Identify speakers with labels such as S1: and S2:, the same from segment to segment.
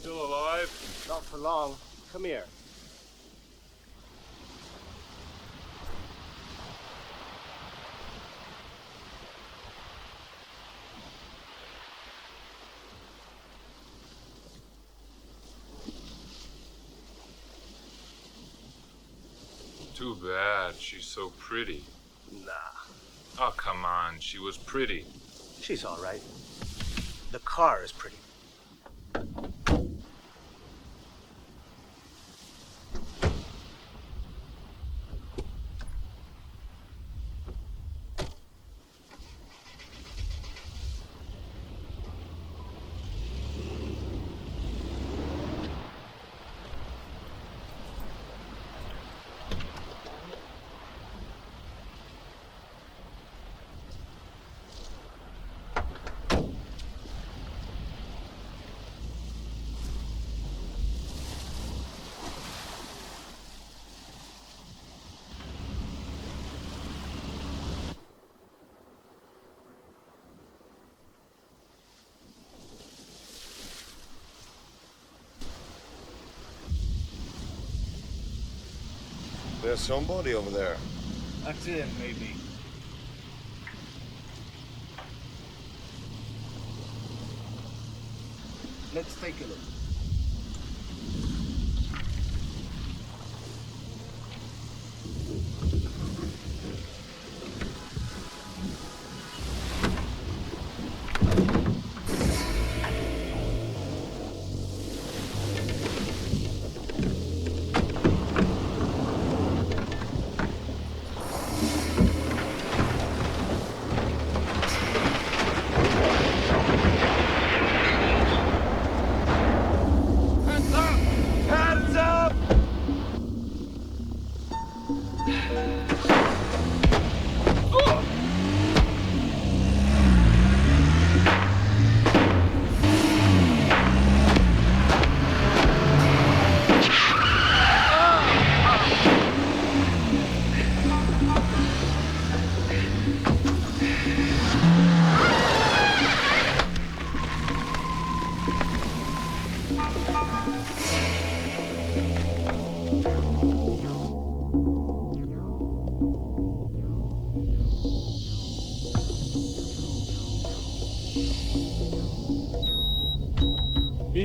S1: Still alive?
S2: Not for long. Come here.
S1: Too bad. She's so pretty.
S2: Nah.
S1: Oh, come on. She was pretty.
S2: She's all right. The car is pretty.
S3: There's somebody over there.
S4: That's it, maybe. Let's take a look.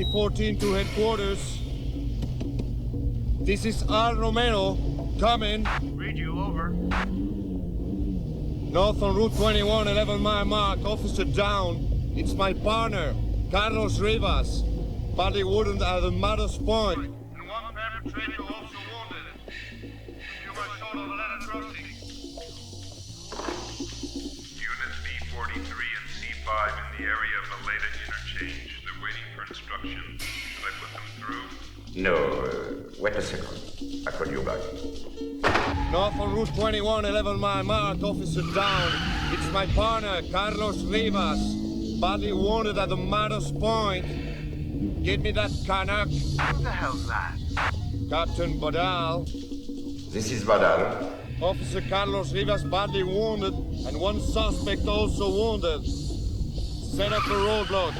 S3: E14 to headquarters. This is Al Romero. Coming.
S2: Read you over.
S3: North on Route 21, 11 mile mark. Officer down. It's my partner, Carlos Rivas. Badly wounded at the Matos Point. And one perpetrator also wounded. You were short of the letter crossing.
S1: Units B43 and C5 in the area of the Leda interchange. They're waiting for instructions. Should I put them through?
S5: No, wait a second. I call you back.
S3: North on Route 21, 11 mile mark. Officer down. It's my partner, Carlos Rivas. Badly wounded at the Matos Point. Get me that Canuck.
S2: Who the hell's that?
S3: Captain Badal.
S5: This is Badal.
S3: Officer Carlos Rivas badly wounded, and one suspect also wounded. Set up a roadblock.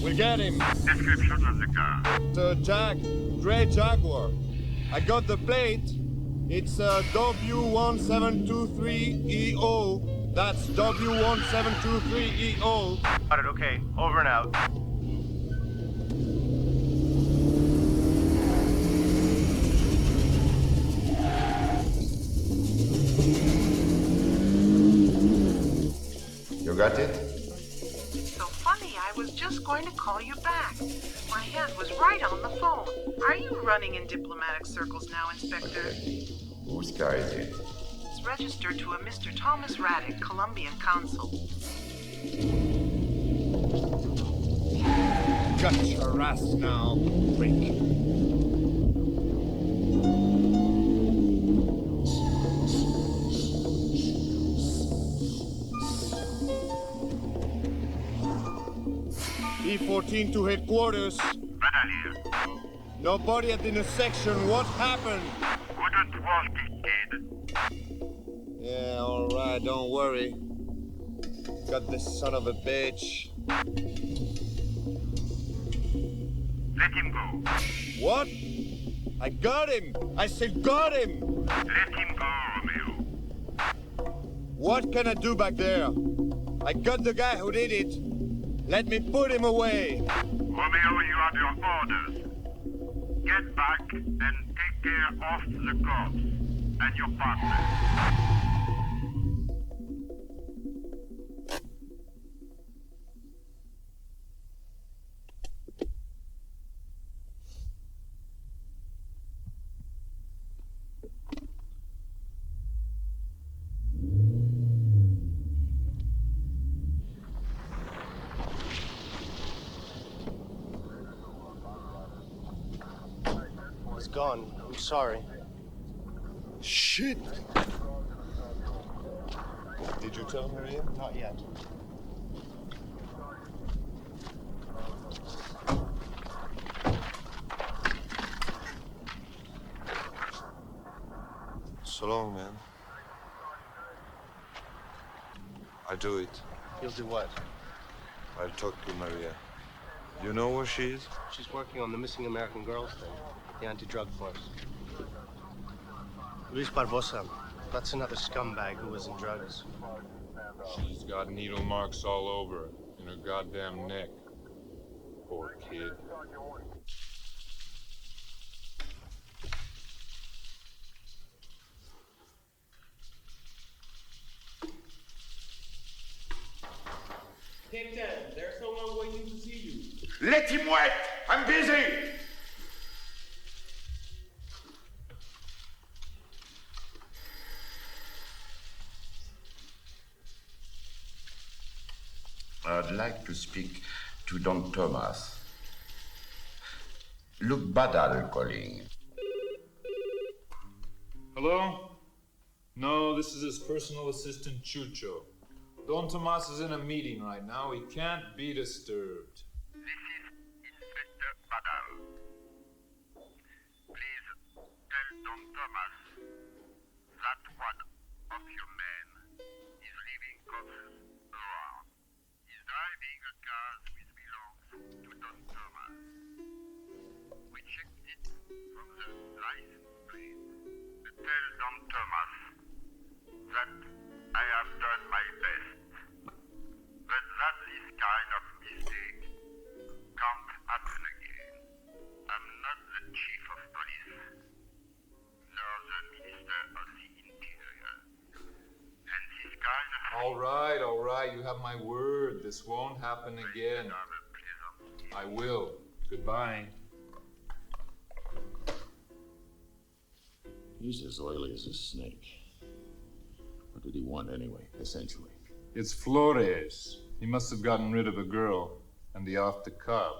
S3: We'll get him.
S5: Description of the car.
S3: The Jag, Grey Jaguar. I got the plate. It's W1723EO. That's W1723EO.
S2: Got it, okay. Over and out.
S5: You got it?
S6: So funny, I was just going to call you back. My hand was right on the phone. Are you running in diplomatic circles now, Inspector?
S5: Whose car is it?
S6: It's registered to a Mr. Thomas Raddick, Colombian consul.
S3: Got your ass now, freak. E14 to headquarters.
S5: Badal here.
S3: Nobody at the intersection. What happened?
S5: Couldn't walk it, kid.
S3: Yeah, alright, don't worry. Got this son of a bitch.
S5: Let him go.
S3: What? I got him! I said got him!
S5: Let him go, Romeo.
S3: What can I do back there? I got the guy who did it. Let me put him away.
S5: Romeo, you have your orders. Get back and take care of the corpse and your partner.
S2: He's gone. I'm sorry.
S3: Shit! Did you tell her yet?
S2: Not yet.
S3: So long, man. I'll do it.
S2: You'll do what?
S3: I'll talk to Maria. You know where she is?
S2: She's working on the missing American girls thing. The anti-drug force. Luis Barbosa. That's another scumbag who was in drugs.
S1: She's got needle marks all over in her goddamn neck. Poor kid.
S4: Captain, there's someone waiting to see you.
S5: Let him wait! I'm busy! I'd like to speak to Don Thomas. Luke Badal calling.
S1: Hello? No, this is his personal assistant, Chucho. Don Tomas is in a meeting right now. He can't be disturbed.
S5: This is Inspector Badal. Please tell Don Thomas that one of your men is leaving corpses around. He's driving a car which belongs to Don Thomas. We checked it from the license plate. Tell Don Thomas that I have done my best, but that this kind of mistake can't
S1: All right, you have my word. This won't happen again. I will. Goodbye.
S7: He's as oily as a snake. What did he want anyway, essentially?
S1: It's Flores. He must have gotten rid of a girl and the off the cuff.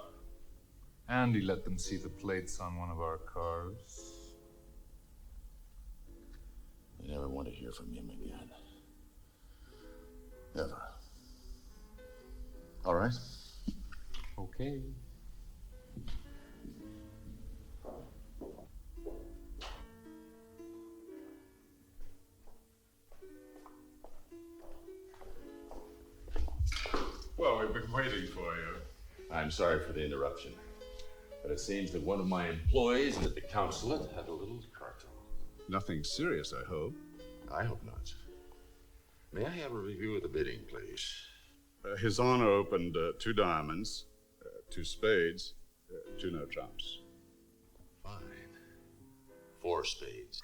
S1: And he let them see the plates on one of our cars.
S7: I never want to hear from him again. Never. All right.
S1: Okay.
S8: Well, we've been waiting for you.
S7: I'm sorry for the interruption, but it seems that one of my employees at the consulate had a little cartel.
S8: Nothing serious, I hope.
S7: I hope not. May I have a review of the bidding, please?
S8: His Honor opened 2 diamonds, 2 spades, 2 no trumps.
S7: Fine. 4 spades.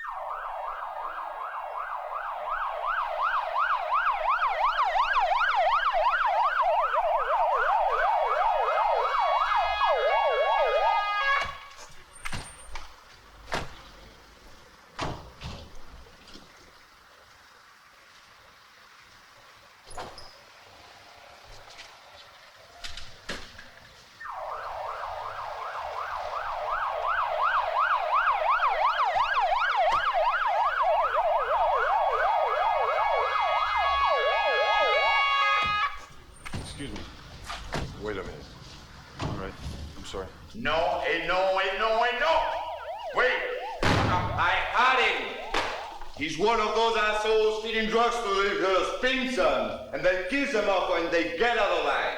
S8: Excuse me. Wait a minute. All right, I'm sorry.
S3: No, no. Wait! I had him! He's one of those assholes feeding drugs to the girls, Pinson, and then kills them off when they get out of line.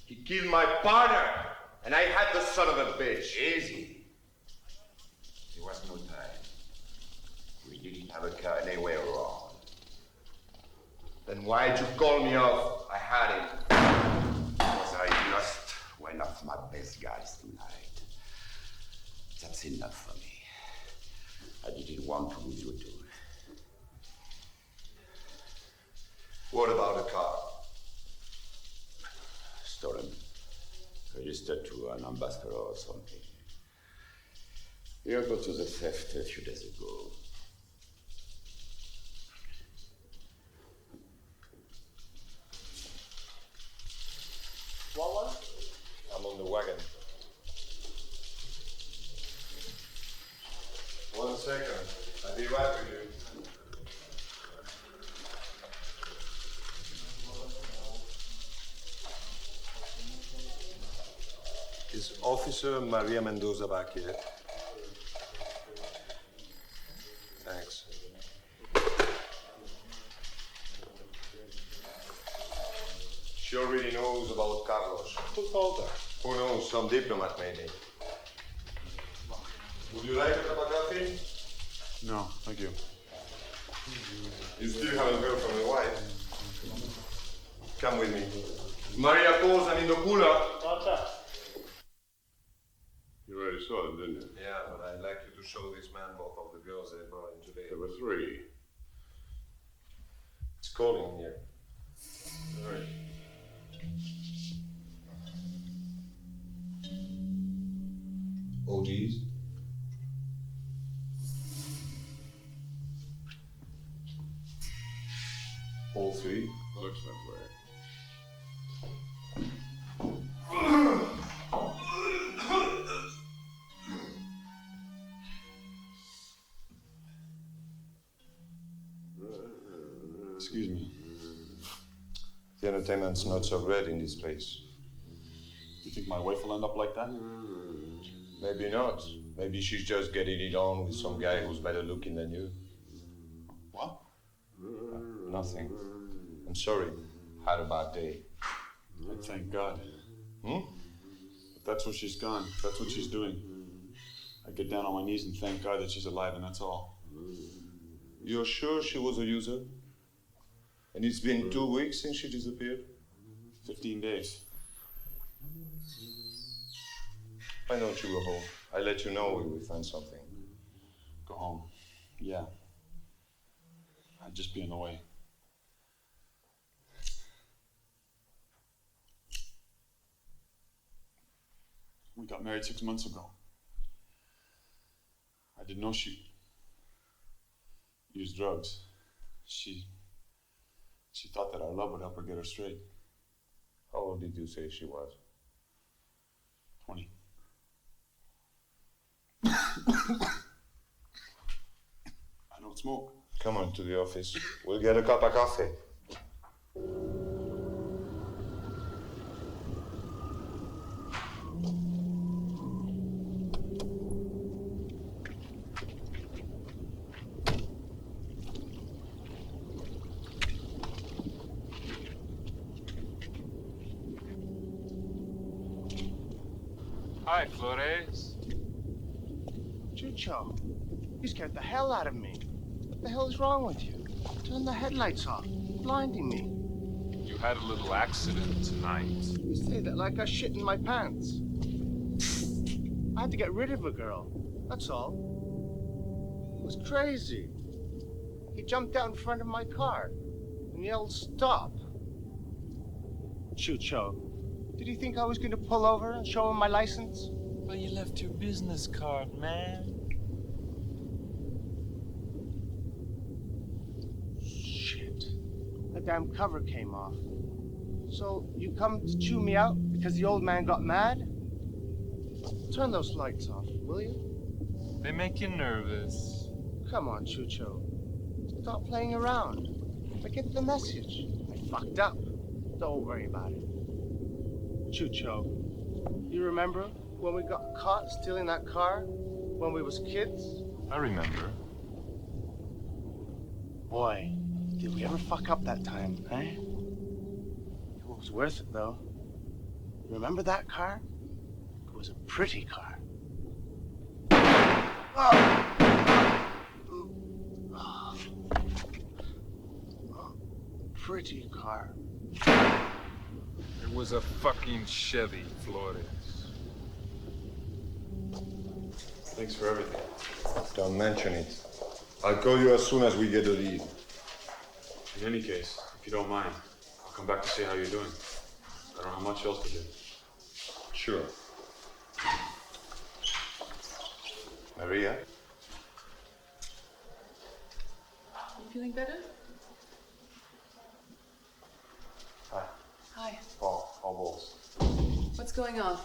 S3: He killed my partner, and I had the son of a bitch.
S9: Easy. There was no time. We didn't have a car anywhere around.
S3: Then why'd you call me off? I had him.
S9: Because I lost one of my best guys tonight. That's enough for me. I didn't want to lose you too.
S3: What about the car?
S9: Stolen. Registered to an ambassador or something. You got to the theft a few days ago.
S3: I'm on the wagon. 1 second. I'll be right with you. Is Officer Maria Mendoza back yet? Thanks. She already knows about Carlos. Who told her? Who knows? Some diplomat maybe. Would you like a cup of coffee?
S8: No, thank you.
S3: You still haven't heard from your wife. Come with me. Maria calls and in the cooler.
S8: You already saw them, didn't you?
S3: Yeah, but I'd like you to show this man both of the girls they brought in today.
S8: There were 3.
S3: It's calling here. All right. OGs? All 3?
S8: Looks that way.
S3: Excuse me. The entertainment's not so great in this place.
S8: You think my wife will end up like that?
S3: Maybe not. Maybe she's just getting it on with some guy who's better looking than you.
S8: What?
S3: Nothing. I'm sorry. Had a bad day.
S8: Thank God. If that's where she's gone, if that's what she's doing, I get down on my knees and thank God that she's alive, and that's all.
S3: You're sure she was a user? And it's been 2 weeks since she disappeared?
S8: 15 days.
S3: Why don't you go home? I'll let you know if we find something.
S8: Go home. Yeah. I'd just be in the way. We got married 6 months ago. I didn't know she used drugs. She thought that our love would help her get her straight.
S3: How old did you say she was?
S8: 20. I don't smoke.
S3: Come on to the office. We'll get a cup of coffee.
S1: Hi, Flores.
S2: Chucho, you scared the hell out of me. What the hell is wrong with you? Turn the headlights off. Blinding me.
S1: You had a little accident tonight.
S2: You say that like I shit in my pants. I had to get rid of a girl. That's all. He was crazy. He jumped out in front of my car and yelled, "Stop." Chucho, did he think I was going to pull over and show him my license?
S10: Well, you left your business card, man.
S2: Shit. The damn cover came off. So you come to chew me out because the old man got mad? Turn those lights off, will you?
S1: They make you nervous.
S2: Come on, Chucho. Stop playing around. I get the message. I fucked up. Don't worry about it. Chucho, you remember when we got caught stealing that car when we was kids?
S1: I remember.
S2: Boy, did we ever fuck up that time, eh? It was worth it, though. Remember that car? It was a pretty car. Oh. Pretty car.
S1: It was a fucking Chevy, Flores.
S8: Thanks for everything.
S3: Don't mention it. I'll call you as soon as we get a lead.
S8: In any case, if you don't mind, I'll come back to see how you're doing. I don't have much else to do.
S3: Sure. Maria?
S11: You feeling better?
S3: Hi.
S11: Hi.
S3: All balls.
S11: What's going on?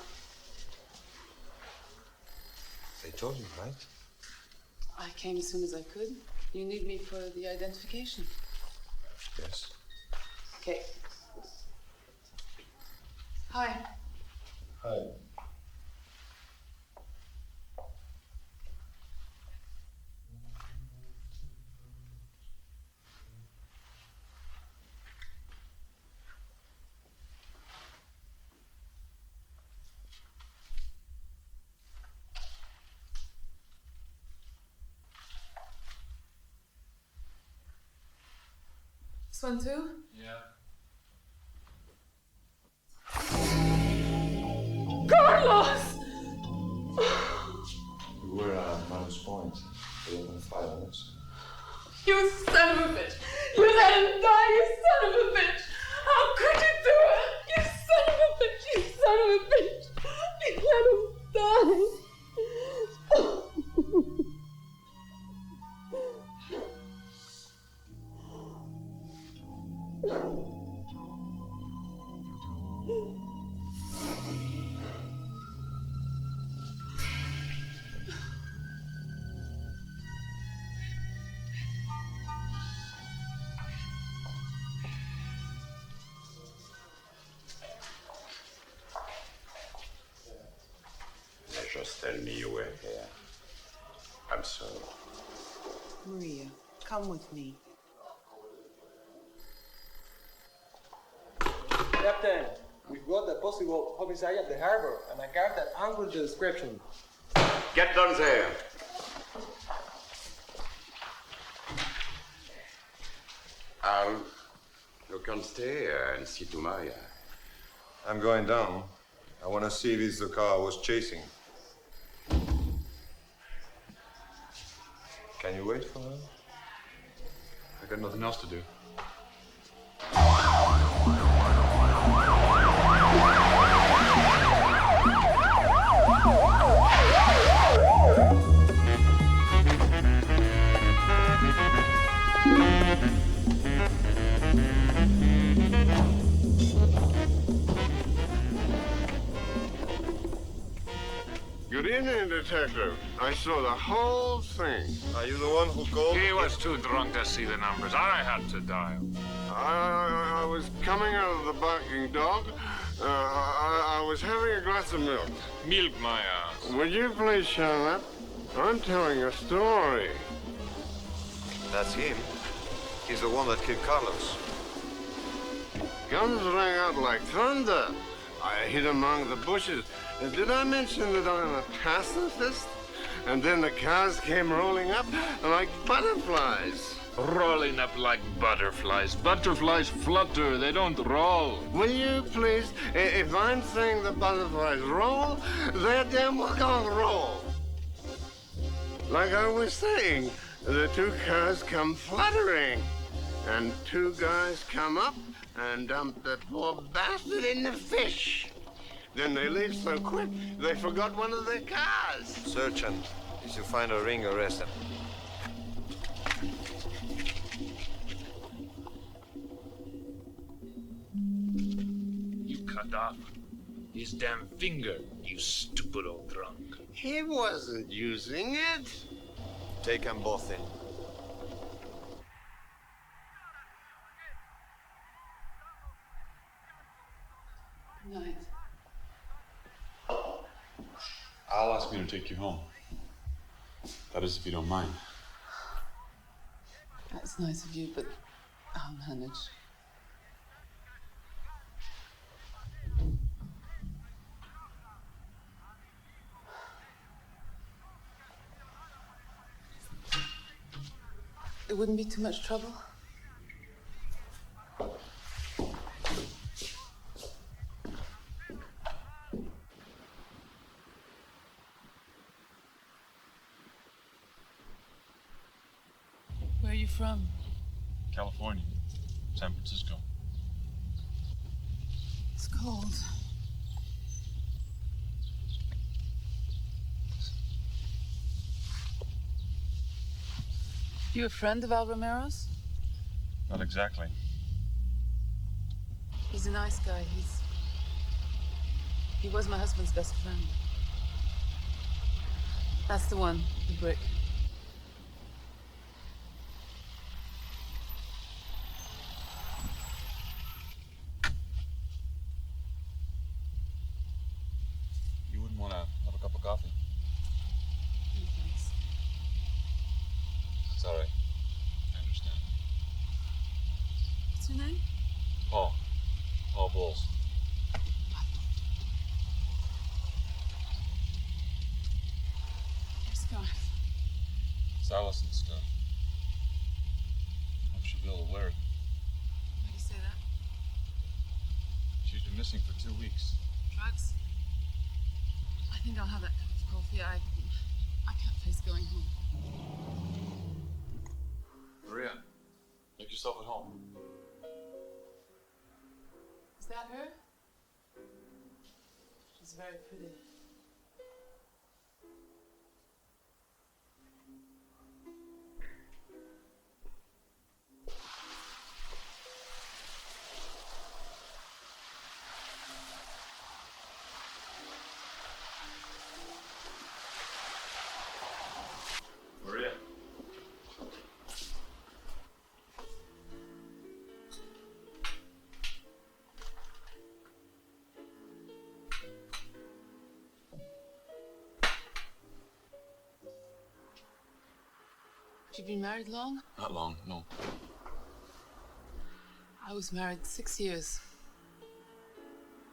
S3: They told you, right?
S11: I came as soon as I could. You need me for the identification.
S3: Yes.
S11: Okay. Hi.
S3: Hi.
S11: This one too?
S1: Yeah.
S11: Carlos!
S3: We were at Manus Point. They opened fire on us.
S11: You son of a bitch! You let him die, you son of a bitch! How could you do it? You son of a bitch! You son of a bitch! You let him die!
S9: Just tell me you were here. I'm sorry.
S6: Maria, come with me.
S12: Captain, we've got a possible homicide at the harbor and a car that answers the description.
S9: Get down there. You can stay and see to Maria.
S3: I'm going down. I want to see if it's the car I was chasing. Can you wait for her?
S8: I got nothing else to do.
S3: Good evening, Detective. I saw the whole thing.
S8: Are you the one who called?
S1: He was too drunk to see the numbers. I had to dial.
S3: I was coming out of the barking dog. I was having a glass of milk.
S1: Milk my ass.
S3: Would you please shut up? I'm telling a story.
S8: That's him. He's the one that killed Carlos.
S3: Guns rang out like thunder. I hid among the bushes. Did I mention that I'm a pacifist? And then the cars came rolling up like butterflies.
S1: Rolling up like butterflies. Butterflies flutter, they don't roll.
S3: Will you please, if I'm saying the butterflies roll, they're damn well gonna roll. Like I was saying, the two cars come fluttering, and two guys come up and dump the poor bastard in the fish. Then they leave so quick, they forgot one of their cars.
S8: Search him. If you find a ring, arrest him.
S1: You cut off his damn finger, you stupid old drunk.
S3: He wasn't using it.
S8: Take them both in.
S11: Good night.
S8: I'll ask me to take you home. That is, if you don't mind.
S11: That's nice of you, but I'll manage. It wouldn't be too much trouble? Where are you from?
S8: California. San Francisco.
S11: It's cold. You a friend of Al Romero's?
S8: Not exactly.
S11: He's a nice guy. He was my husband's best friend. That's the one, the brick.
S8: You wouldn't want to have a cup of coffee?
S11: No, thanks.
S8: It's all right. I understand.
S11: What's your name?
S8: Paul. Paul Bowles.
S11: Your scarf.
S8: It's Allison's stuff. Hope she'll be able to wear it.
S11: Why do you say that?
S8: She's been missing for 2 weeks.
S11: Drugs? I think I'll have that cup of coffee. I can't face going home.
S8: Maria, make yourself at home.
S11: Is that her? She's very pretty.
S8: Maria.
S11: Have you been married long?
S8: Not long, no.
S11: I was married 6 years.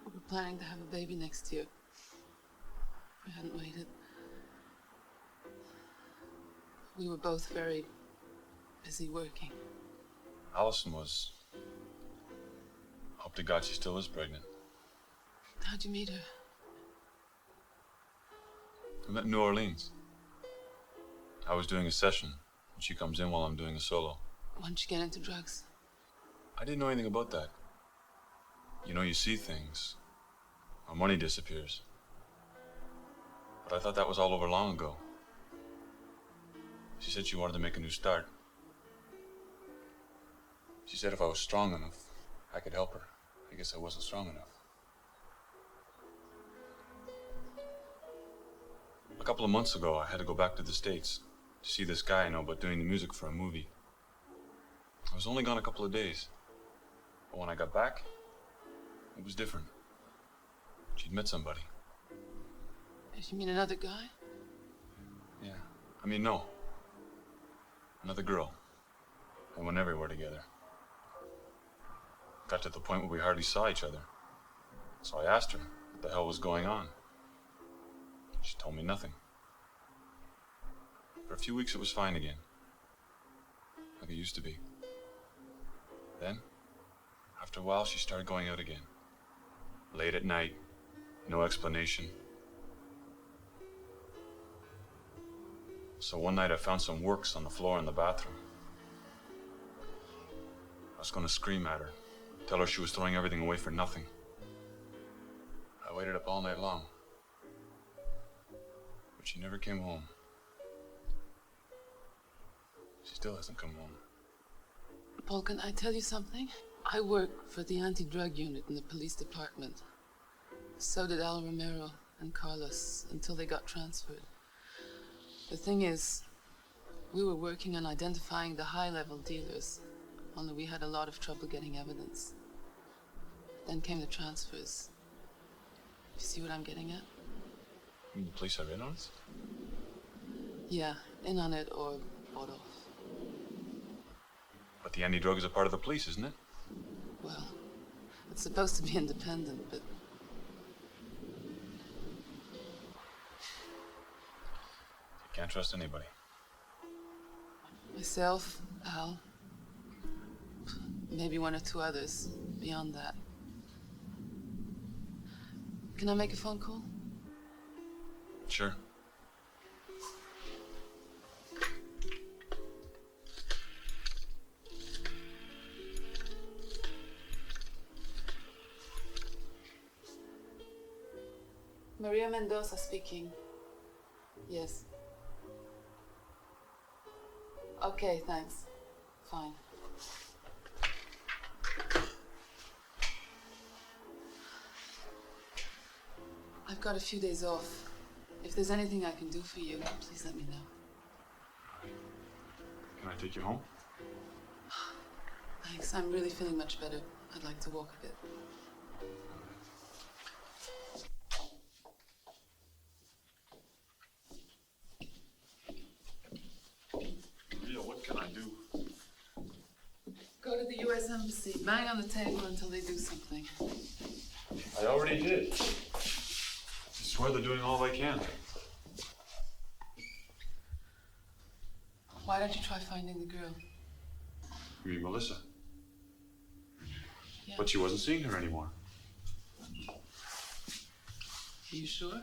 S11: We were planning to have a baby next year. We hadn't waited. We were both very busy working.
S8: Allison was... Hope to God she still is pregnant.
S11: How'd you meet her?
S8: We met in New Orleans. I was doing a session, and she comes in while I'm doing a solo.
S11: Once you get into drugs?
S8: I didn't know anything about that. You know, you see things. Our money disappears. But I thought that was all over long ago. She said she wanted to make a new start. She said if I was strong enough, I could help her. I guess I wasn't strong enough. couple of months ago, I had to go back to the States to see this guy I know about doing the music for a movie. I was only gone a couple of days. But when I got back, it was different. She'd met somebody.
S11: You mean another guy?
S8: Yeah. I mean, no. Another girl. They went everywhere together. Got to the point where we hardly saw each other. So I asked her what the hell was going on. She told me nothing. For a few weeks it was fine again. Like it used to be. Then, after a while, she started going out again. Late at night, no explanation. So one night I found some works on the floor in the bathroom. I was going to scream at her, tell her she was throwing everything away for nothing. I waited up all night long. But she never came home. She still hasn't come home.
S11: Paul, can I tell you something? I work for the anti-drug unit in the police department. So did Al Romero and Carlos until they got transferred. The thing is, we were working on identifying the high-level dealers, only we had a lot of trouble getting evidence. Then came the transfers. You see what I'm getting at?
S8: You mean the police are in on it?
S11: Yeah, in on it or bought off.
S8: But the anti-drug is a part of the police, isn't it?
S11: Well, it's supposed to be independent, but...
S8: You can't trust anybody.
S11: Myself, Al, maybe one or two others. Beyond that. Can I make a phone call?
S8: Sure.
S11: Maria Mendoza speaking. Yes. Okay, thanks. Fine. I've got a few days off. If there's anything I can do for you, please let me know.
S8: Can I take you home?
S11: Thanks, I'm really feeling much better. I'd like to walk a bit.
S8: Maria, what can I do?
S11: Go to the U.S. Embassy, bang on the table until they do something.
S8: I already did. I swear they're doing all they can.
S11: Why don't you try finding the girl?
S8: You mean Melissa?
S11: Yeah.
S8: But she wasn't seeing her anymore.
S11: Are you sure?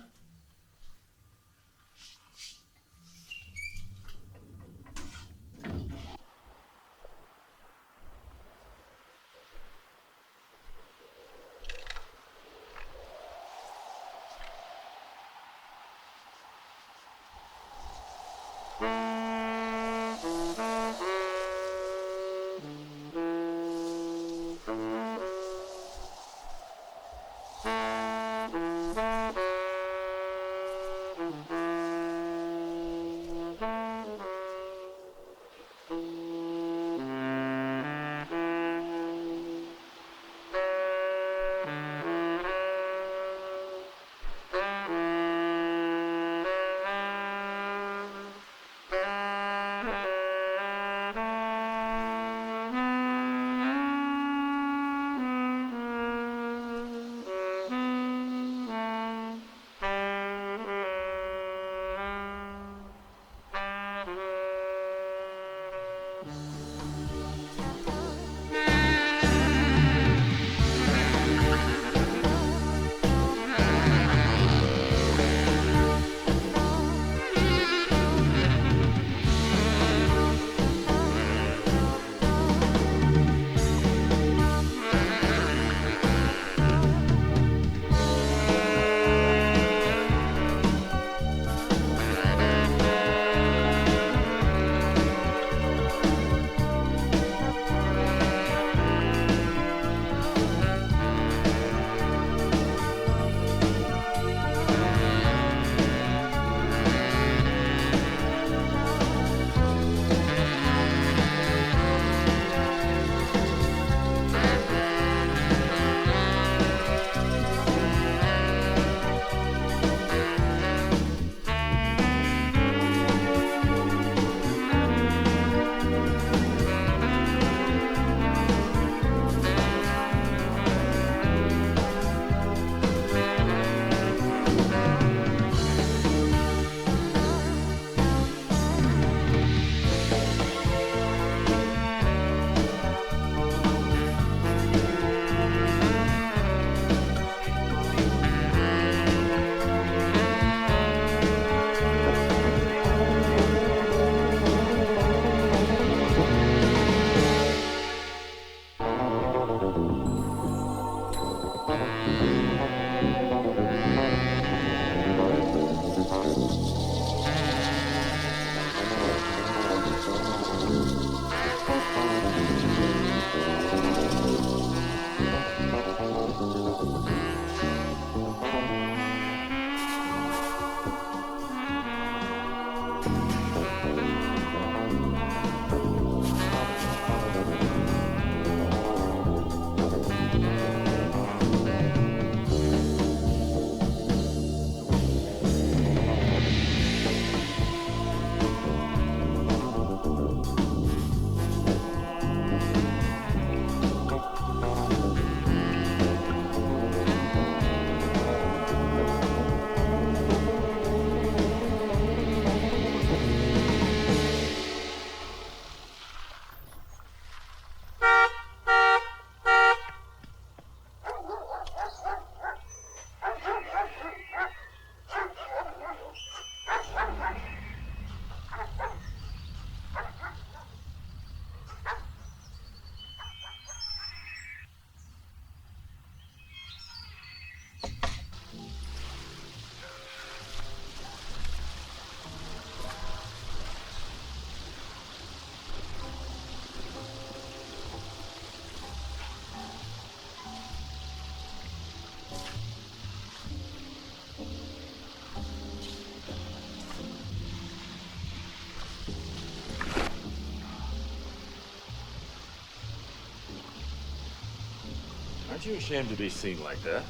S7: Aren't you ashamed to be seen like that?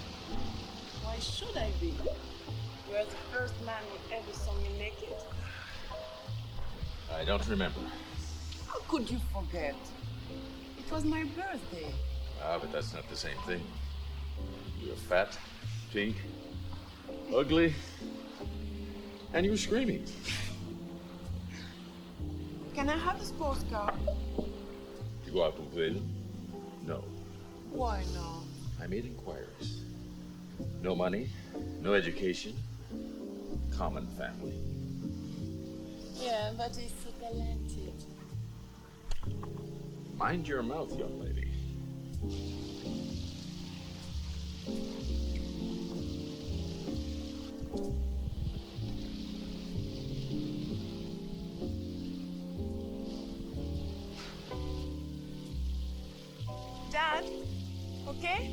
S11: Why should I be? You are the first man who ever saw me naked.
S7: I don't remember.
S11: How could you forget? It was my birthday.
S7: Ah, but that's not the same thing. You were fat, pink, ugly, and you were screaming.
S11: Can I have a sports car?
S7: You go out to Ville? No.
S11: Why not?
S7: I made inquiries. No money, no education, common family.
S11: Yeah, but he's so talented.
S7: Mind your mouth, young lady.
S11: Dad, okay?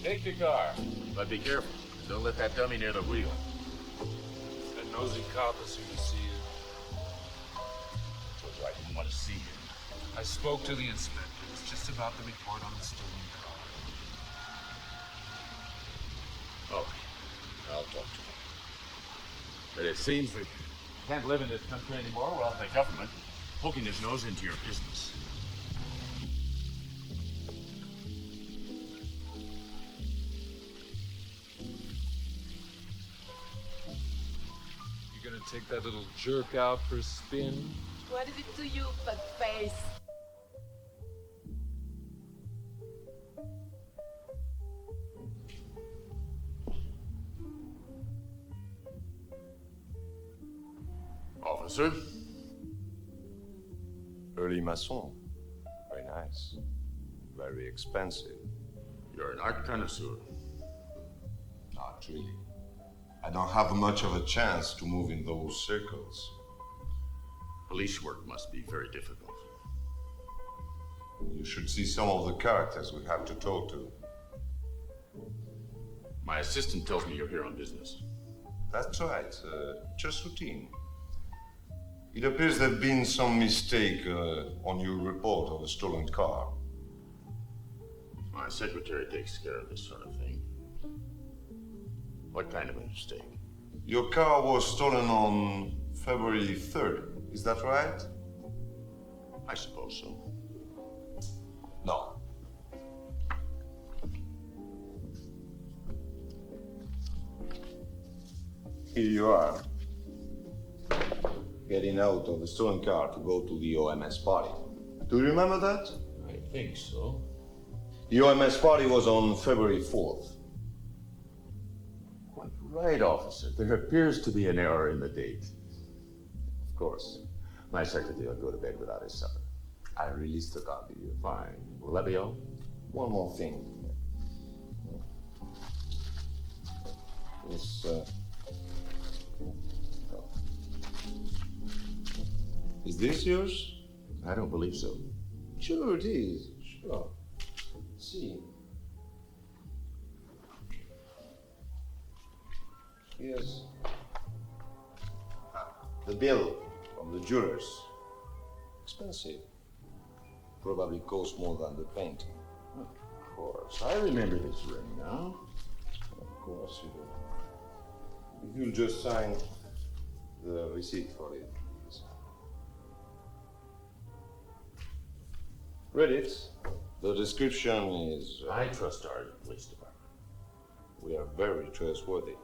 S7: Take the car, but be careful. Don't let that dummy near the wheel.
S10: That nosy cop is here to see you.
S7: Told you I didn't want to see him.
S10: I spoke to the inspector. It's just about the report on the stolen car.
S7: Oh, I'll talk to him. But it seems we can't live in this country anymore without the government poking his nose into your business.
S10: You gonna take that little jerk out for a spin?
S11: What is it to you, fat face?
S7: Officer?
S13: Early maçon. Very nice. Very expensive.
S7: You're an art connoisseur.
S13: Not really. I don't have much of a chance to move in those circles.
S7: Police work must be very difficult.
S13: You should see some of the characters we have to talk to.
S7: My assistant tells me you're here on business.
S13: That's right. Just routine. It appears there's been some mistake on your report of a stolen car.
S7: My secretary takes care of this sort of thing. What kind of a mistake?
S13: Your car was stolen on February 3rd. Is that right?
S7: I suppose so.
S13: No. Here you are. Getting out of the stolen car to go to the OMS party. Do you remember that?
S7: I think so.
S13: The OMS party was on February 4th.
S7: Quite right, officer. There appears to be an error in the date.
S13: Of course.
S7: My secretary will go to bed without his supper.
S13: I released the car to you.
S7: Fine. Will that be all?
S13: One more thing. This, Is this yours?
S7: I don't believe so.
S13: Sure it is. Sure. See. Here's the bill from the jurors. Expensive. Probably cost more than the painting.
S7: Of course. I remember this ring now.
S13: Of course you do. If you'll just sign the receipt for it. Read it. The description is...
S7: I trust our police department.
S13: We are very trustworthy.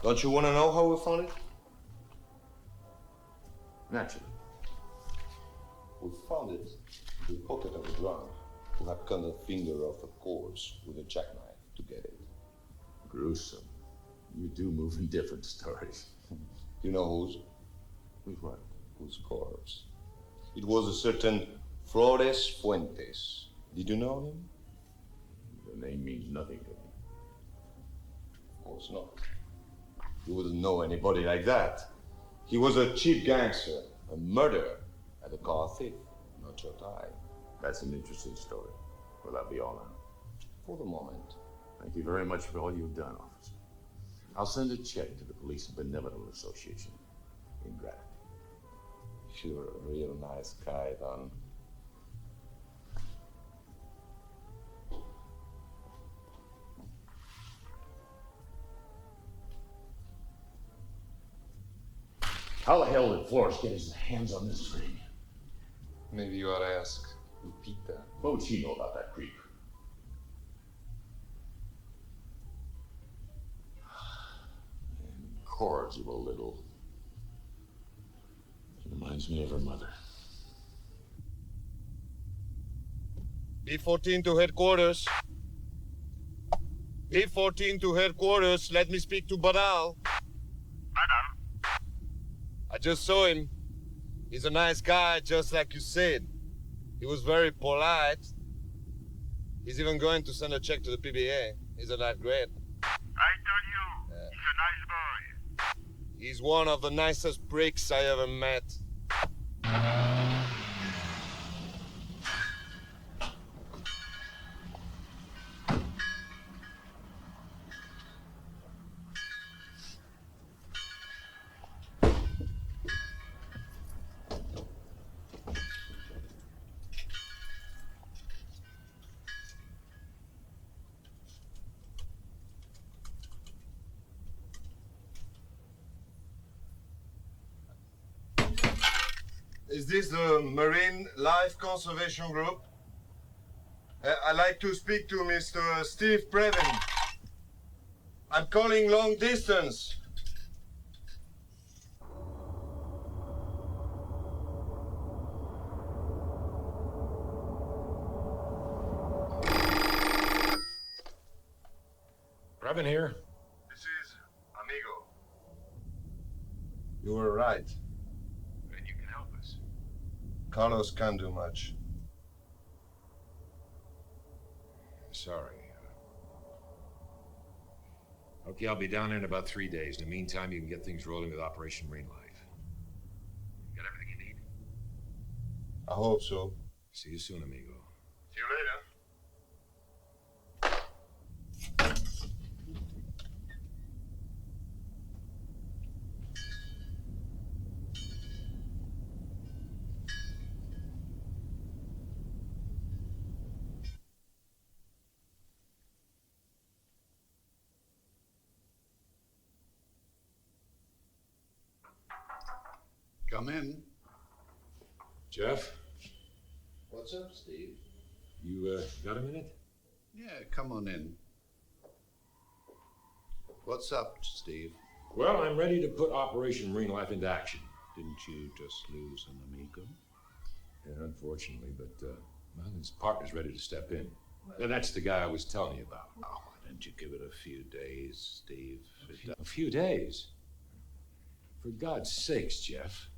S13: Don't you want to know how we found it?
S7: Naturally.
S13: We found it in the pocket of a drunk who had cut the finger off a corpse with a jackknife to get it.
S7: Gruesome. You do move in different stories.
S13: You know whose?
S7: Who's what?
S13: Whose corpse? It was a certain Flores Fuentes. Did you know him?
S7: The name means nothing to me.
S13: Of course not. You wouldn't know anybody like that. He was a cheap gangster, a murderer, and a car thief. Not your type.
S7: That's an interesting story. Will that be all now?
S13: For the moment.
S7: Thank you very much for all you've done, officer. I'll send a check to the Police Benevolent Association in gratitude.
S13: You're a real nice guy, Don.
S7: How the hell did Flores get his hands on this thing?
S1: Maybe you ought to ask Lupita.
S7: What would she know about that creep? Incorrigible little. Reminds me of her mother.
S3: B-14 to headquarters. B-14 to headquarters. Let me speak to Badal.
S5: Badal?
S3: I just saw him. He's a nice guy, just like you said. He was very polite. He's even going to send a check to the PBA. Isn't that great?
S5: I told you, he's a nice boy.
S3: He's one of the nicest pricks I ever met. Is this the Marine Life Conservation Group? I'd like to speak to Mr. Steve Previn. I'm calling long distance.
S7: Previn here.
S3: This is Amigo. You were right.
S7: And you can help us.
S3: Carlos can't do much.
S7: Sorry. Okay, I'll be down there in about 3 days. In the meantime, you can get things rolling with Operation Marine Life. You got everything you need?
S3: I hope so.
S7: See you soon, amigo.
S3: See you later.
S14: Come in.
S7: Jeff,
S14: What's up, Steve?
S7: you got a minute?
S14: Yeah, come on in. What's up, Steve?
S7: Well, I'm ready to put Operation Marine Life into action.
S14: Didn't you just lose an amigo?
S7: Yeah, unfortunately, but well, his partner's ready to step in. And that's the guy I was telling you about.
S14: Oh, why don't you give it a few days, Steve?
S7: A few days? For God's sakes, Jeff.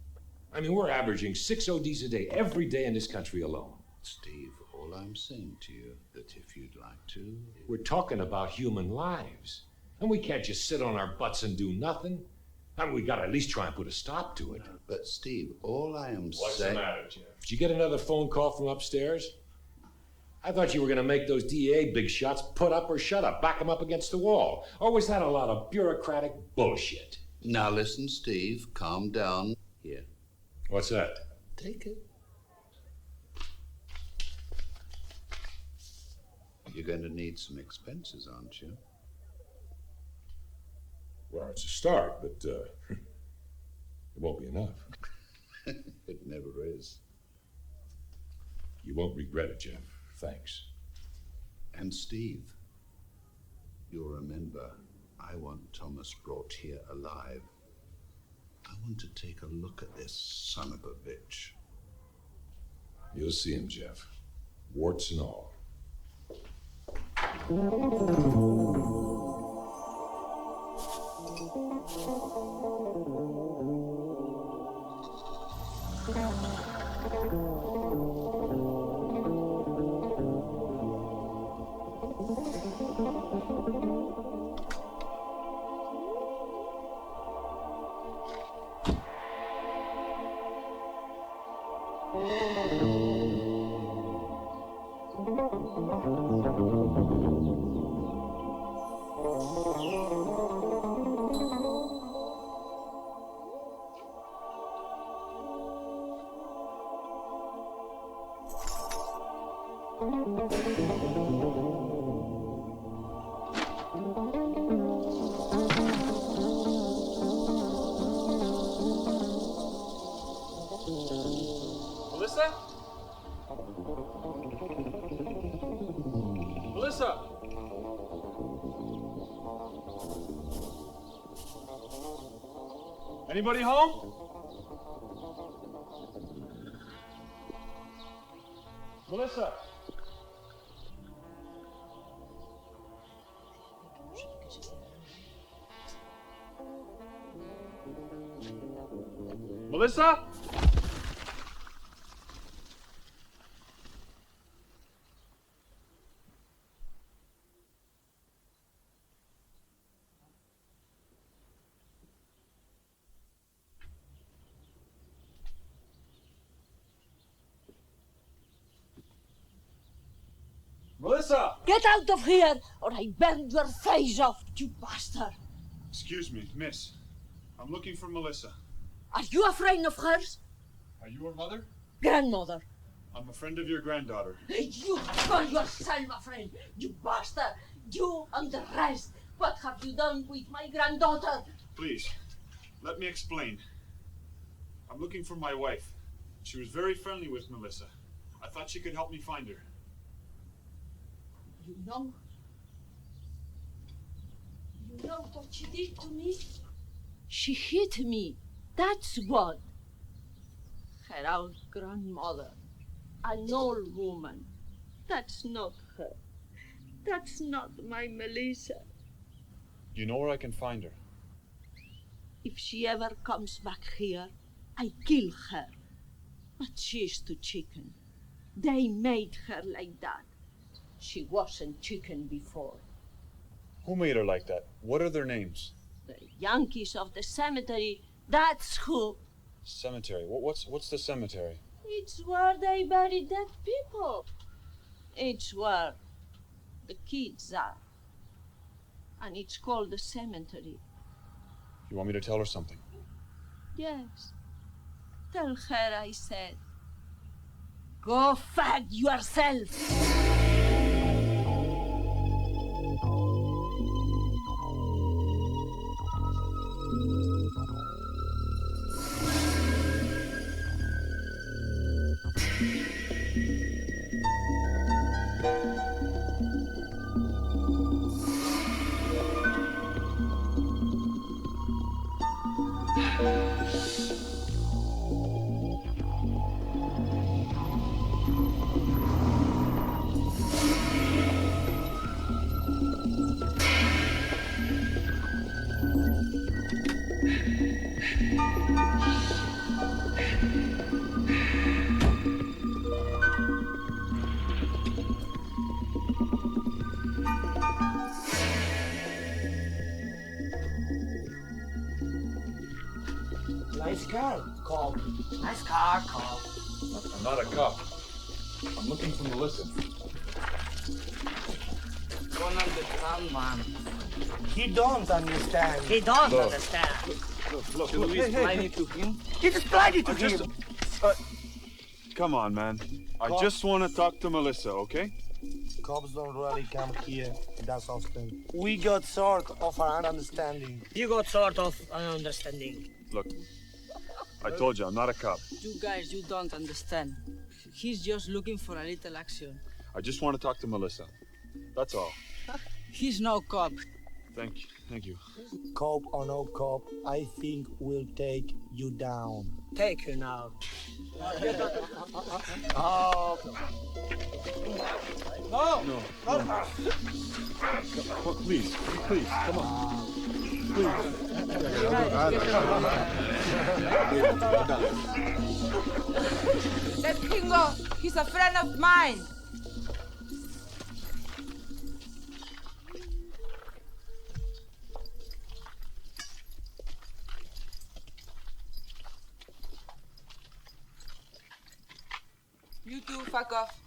S7: I mean, we're averaging 6 ODs a day, every day in this country alone.
S14: Steve, all I'm saying to you, that if you'd like to...
S7: We're talking about human lives. And we can't just sit on our butts and do nothing. I mean, we gotta at least try and put a stop to it.
S14: But Steve, all I am
S7: What's
S14: saying...
S7: the matter, Jeff? Did you get another phone call from upstairs? I thought you were gonna make those DEA big shots put up or shut up, back them up against the wall. Or was that a lot of bureaucratic bullshit?
S14: Now listen, Steve, calm down. Here,
S7: What's that?
S14: take it. You're going to need some expenses, aren't you?
S7: Well, it's a start, but it won't be enough.
S14: It never is.
S7: You won't regret it, Jeff. Thanks.
S14: And Steve, you'll remember, I want Thomas brought here alive. I want to take a look at this son of a bitch.
S7: You'll see him, Jeff. Warts and all.
S8: Anybody home? Melissa. Melissa? Melissa!
S15: Get out of here, or I burn your face off, you bastard!
S8: Excuse me, miss. I'm looking for Melissa.
S15: Are you afraid of hers?
S8: Are you her mother?
S15: Grandmother.
S8: I'm a friend of your granddaughter.
S15: You call yourself a friend, you bastard! You and the rest! What have you done with my granddaughter?
S8: Please, let me explain. I'm looking for my wife. She was very friendly with Melissa. I thought she could help me find her.
S15: You know what she did to me? She hit me, that's what. Her old grandmother, an old woman. That's not her. That's not my Melissa.
S8: You know where I can find her?
S15: If she ever comes back here, I kill her. But she's too chicken. They made her like that. She wasn't chicken before.
S8: Who made her like that? What are their names?
S15: The Yankees of the cemetery, that's who.
S8: Cemetery. What's the cemetery?
S15: It's where they bury dead people. It's where the kids are. And it's called the cemetery.
S8: You want me to tell her something?
S15: Yes. Tell her I said, go fuck yourself.
S12: Nice car, Cobb. Nice car, Cobb.
S8: I'm not a cop. I'm looking for Melissa.
S12: Don't understand, man. He don't understand. He don't
S8: Look.
S12: understand.
S8: Look.
S12: Should we explain it to him? He explained it to him.
S8: Come on, man. I just want to talk to Melissa, okay?
S12: Cops don't really come here that often. We got sort of an understanding. You got sort of an understanding.
S8: Look, I told you, I'm not a cop.
S11: You guys, you don't understand. He's just looking for a little action.
S8: I just want to talk to Melissa. That's all.
S11: He's no cop.
S8: Thank you.
S12: Cop or no cop, I think we'll take you down. Take you now. Oh.
S8: No. Please, come on.
S16: Let him go. He's a friend of mine. You two, fuck off.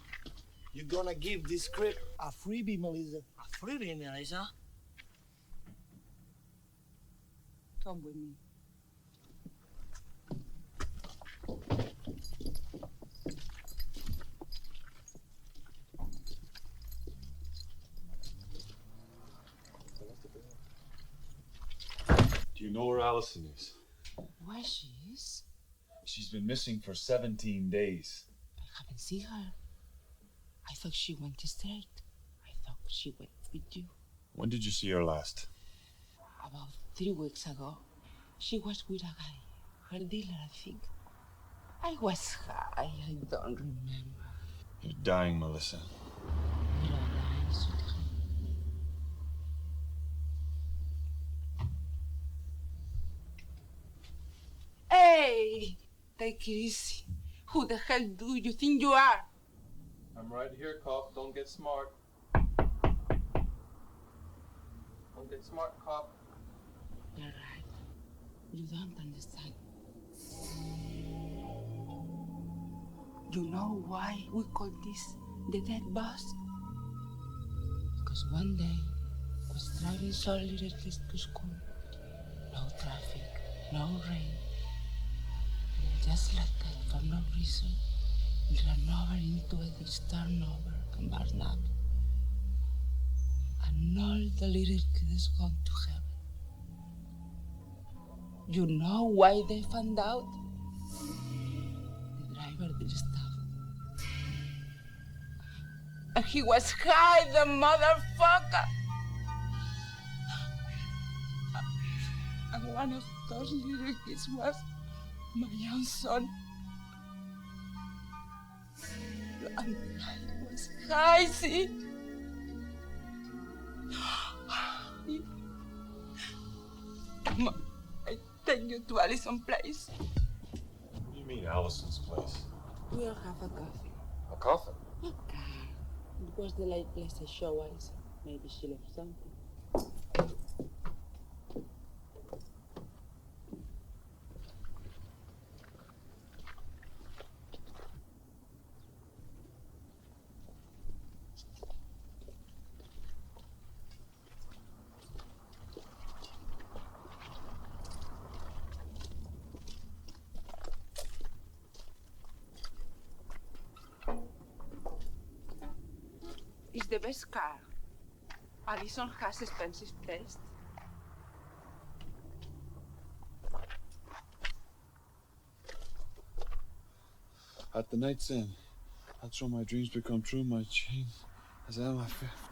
S12: You're gonna give this script a freebie, Melissa. A freebie, Melissa?
S11: Come with me.
S8: Do you know where Allison is?
S11: Where she is?
S8: She's been missing for 17 days.
S11: I haven't seen her. I thought she went straight. I thought she went with you.
S8: When did you see her last?
S11: About 3 weeks ago.
S16: She was with a guy. Her dealer, I think. I was high. I don't remember.
S8: You're dying, Melissa.
S16: You're dying, sweetheart. Hey! Take it easy. Who the hell do you think you are?
S10: I'm right here, cop. Don't get smart. Don't get smart, cop.
S16: You're right. You don't understand. You know why we call this the dead bus? Because one day I was driving solidly to school. No traffic, no rain. Just like that, for no reason, we ran over into a ditch, turnover, and burned up. And all the little kids gone to heaven. You know why they found out? The driver did stop. And he was high, the motherfucker! And one of those little kids was my young son. And I was high, see? Come on, I take you to Allison's place.
S8: What do you mean, Allison's place?
S16: We'll have a coffee.
S8: A coffin?
S16: Okay. It was the late place I show Allison. Maybe she left something. It's the best car. Allison has expensive taste.
S3: At the night's end, that's when my dreams become true. My chain is out of my fifth.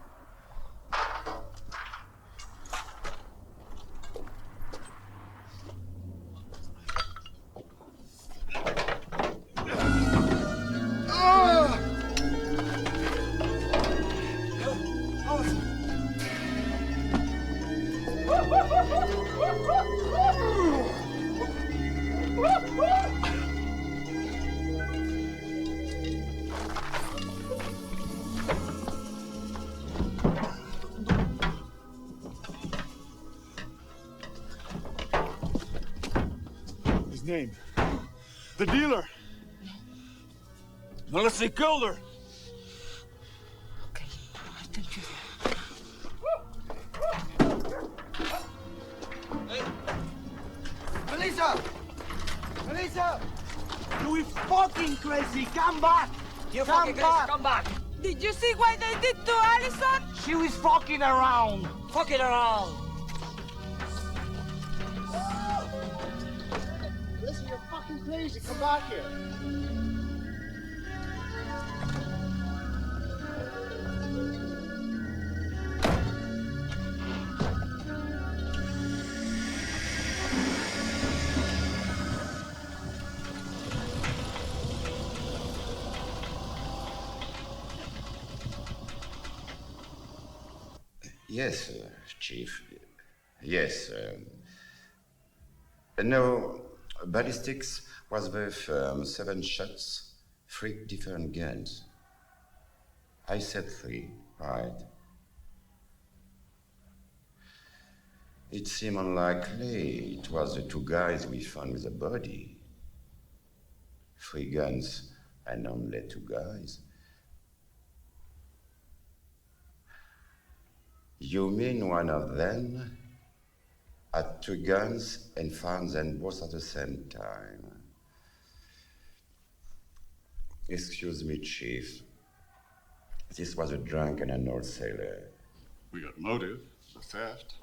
S3: His name. The dealer. Melissa killed her.
S16: Okay, I'll tell you.
S12: Melissa! Melissa! You fucking crazy! Come back!
S16: You
S12: come
S16: fucking crazy,
S12: back!
S16: come back! Did you see what they did to Allison?
S12: She was fucking around!
S16: Fucking around!
S2: Listen, you're fucking crazy. Come back here.
S9: Yes, Chief. Yes. No, ballistics was with 7 shots, 3 different guns. I said 3, right? It seemed unlikely it was the 2 guys we found with the body. 3 guns and only 2 guys. You mean one of them had 2 guns and found them both at the same time? Excuse me, Chief. This was a drunken and old sailor.
S14: We got motive, the theft,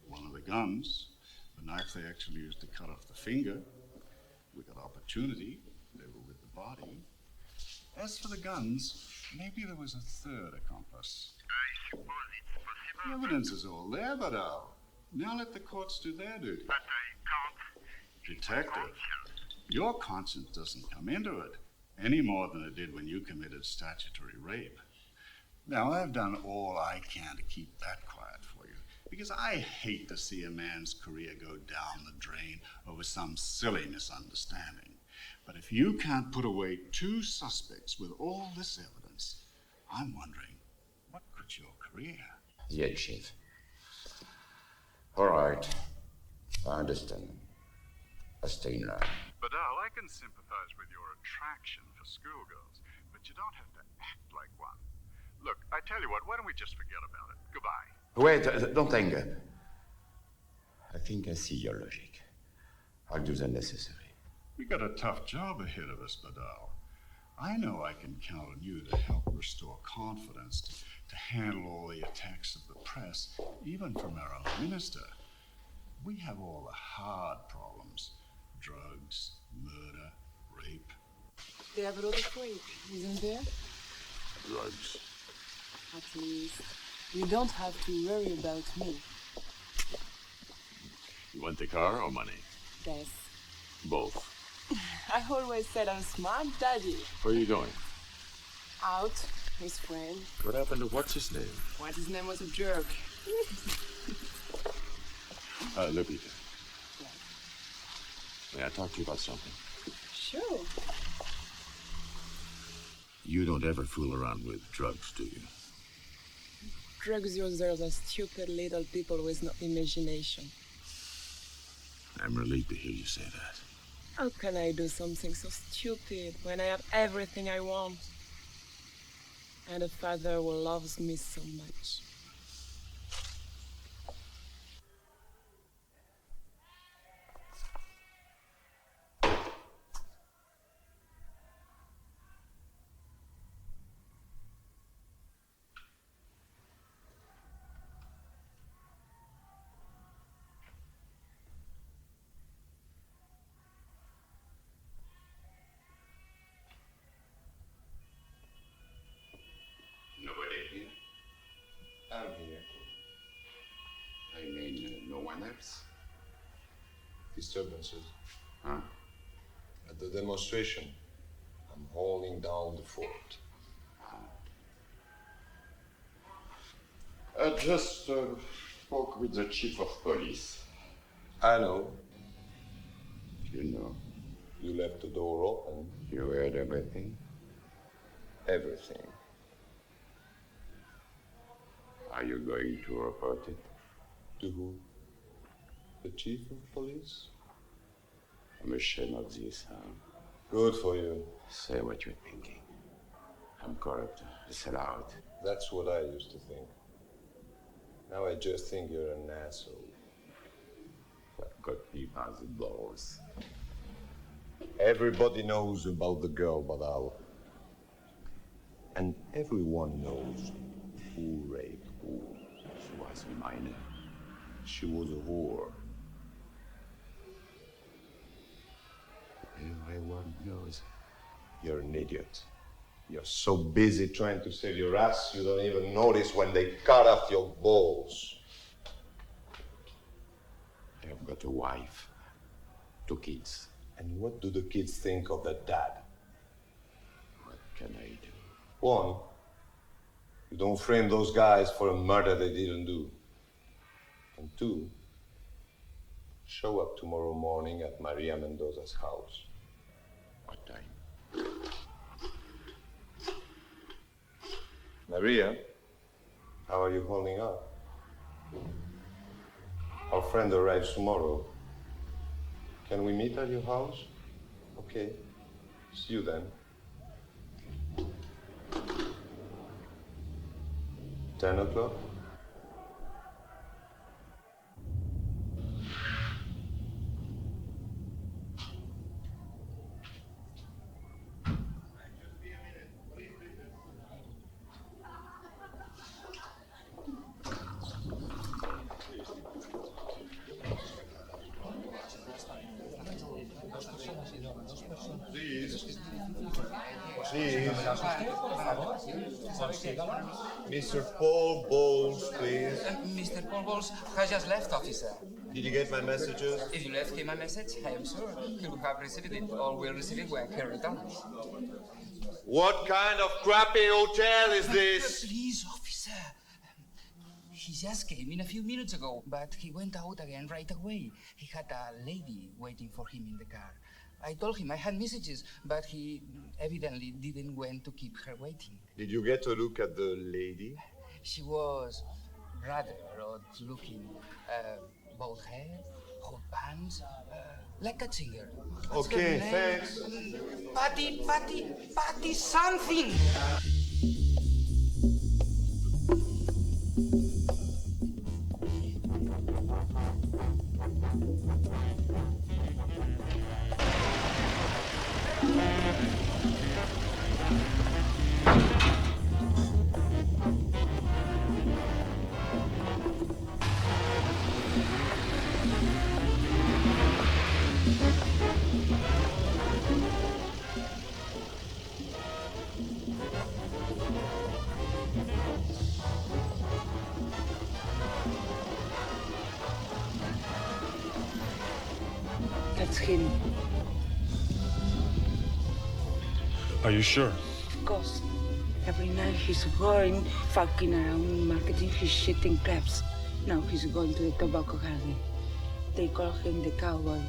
S14: one of the guns, the knife they actually used to cut off the finger. We got opportunity, they were with the body. As for the guns, maybe there was a third accomplice.
S5: I suppose it's possible.
S14: The evidence is all there, but Now let the courts do their duty.
S5: But I can't.
S14: Detective, your conscience doesn't come into it any more than it did when you committed statutory rape. Now, I've done all I can to keep that quiet for you, because I hate to see a man's career go down the drain over some silly misunderstanding. But if you can't put away 2 suspects with all this evidence, I'm wondering, what could your career?
S9: Yeah, Chief. All right. I understand. I stay in line.
S14: Badal, I can sympathize with your attraction for schoolgirls, but you don't have to act like one. Look, I tell you what, why don't we just forget about it? Goodbye.
S9: Wait, don't hang up. I think I see your logic. I'll do the necessary.
S14: We got a tough job ahead of us, Badal. I know I can count on you to help restore confidence, to handle all the attacks of the press, even from our own minister. We have all the hard problems. Drugs, murder, rape.
S11: They have it all for you, isn't there?
S14: Drugs.
S11: At least you don't have to worry about me.
S17: You want the car or money?
S11: Yes.
S17: Both.
S11: I always said I'm smart, Daddy.
S17: Where are you going?
S11: Out, his friend.
S17: What happened to what's his name?
S11: What his name was a jerk.
S17: Look, Peter. May I talk to you about something?
S11: Sure.
S14: You don't ever fool around with drugs, do you?
S11: Drug users are stupid little people with no imagination.
S14: I'm relieved to hear you say that.
S11: How can I do something so stupid when I have everything I want? And a father who loves me so much.
S9: Nobody here?
S13: I'm here.
S9: I mean, no one else?
S13: Disturbances.
S9: Huh?
S13: At the demonstration, I'm holding down the fort.
S9: I just spoke with the chief of police.
S13: I know.
S9: You know.
S13: You left the door open.
S9: You heard everything?
S13: Everything.
S9: Are you going to report it?
S13: To who? The chief of police?
S9: I'm ashamed of this, huh?
S13: Good for you.
S9: Say what you're thinking. I'm corrupt, a sellout.
S13: That's what I used to think. Now I just think you're an asshole.
S9: What got me by the balls?
S13: Everybody knows about the girl, Badal. And everyone knows who raped who.
S9: She was a minor.
S13: She was a whore.
S9: Everyone knows.
S13: You're an idiot. You're so busy trying to save your ass, you don't even notice when they cut off your balls.
S9: I've got a wife, 2 kids.
S13: And what do the kids think of their dad?
S9: What can I do?
S13: 1, you don't frame those guys for a murder they didn't do. And 2, show up tomorrow morning at Maria Mendoza's house.
S9: What time?
S13: Maria, how are you holding up? Our friend arrives tomorrow. Can we meet at your house? Okay. See you then. 10 o'clock?
S14: Please. Please.
S13: Mr. Paul Bowles, please.
S10: Mr. Paul Bowles has just left, officer.
S13: Did you get my messages?
S10: If you left him a message, I am sure he will have received it or will receive it when he returns.
S13: What kind of crappy hotel is this?
S10: Please, officer. He just came in a few minutes ago, but he went out again right away. He had a lady waiting for him in the car. I told him I had messages, but he evidently didn't want to keep her waiting.
S13: Did you get a look at the lady?
S10: She was rather odd looking. Bald hair, old pants, like a singer. What's her
S13: Okay,
S10: name?
S13: thanks.
S10: Patty something!
S16: That's him.
S8: Are you sure?
S16: Of course. Every night he's going, fucking around, marketing his shit in clubs. Now he's going to the tobacco garden. They call him the cowboy.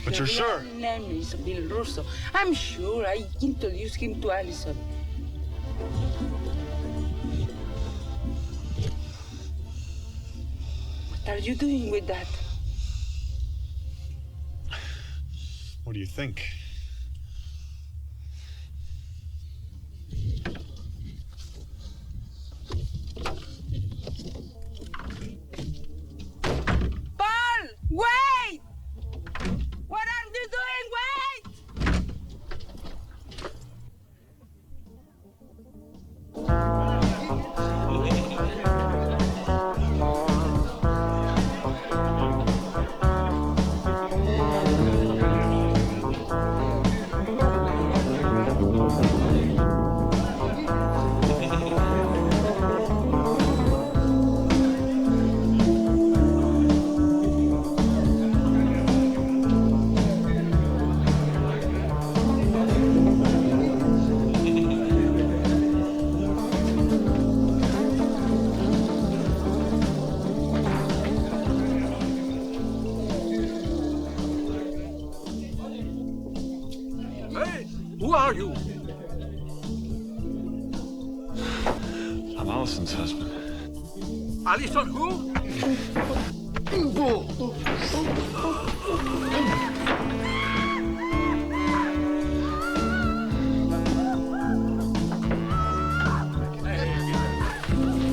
S8: But you're sure?
S16: His name is Bill Russo. I'm sure. I introduced him to Allison. What are you doing with that?
S8: What do you think?
S16: Paul! Wait! What are you doing? Wait!
S3: Who are you?
S8: I'm Allison's husband.
S3: Allison who?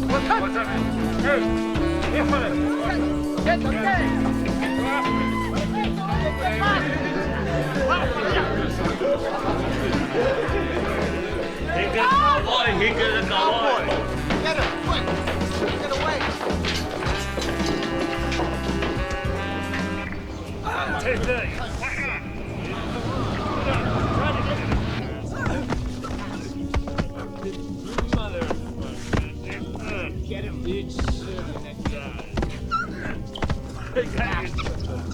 S3: What's up? Hey! Get the
S2: Cowboy! Get him, quick! Get away!
S3: Take that! Get him, bitch!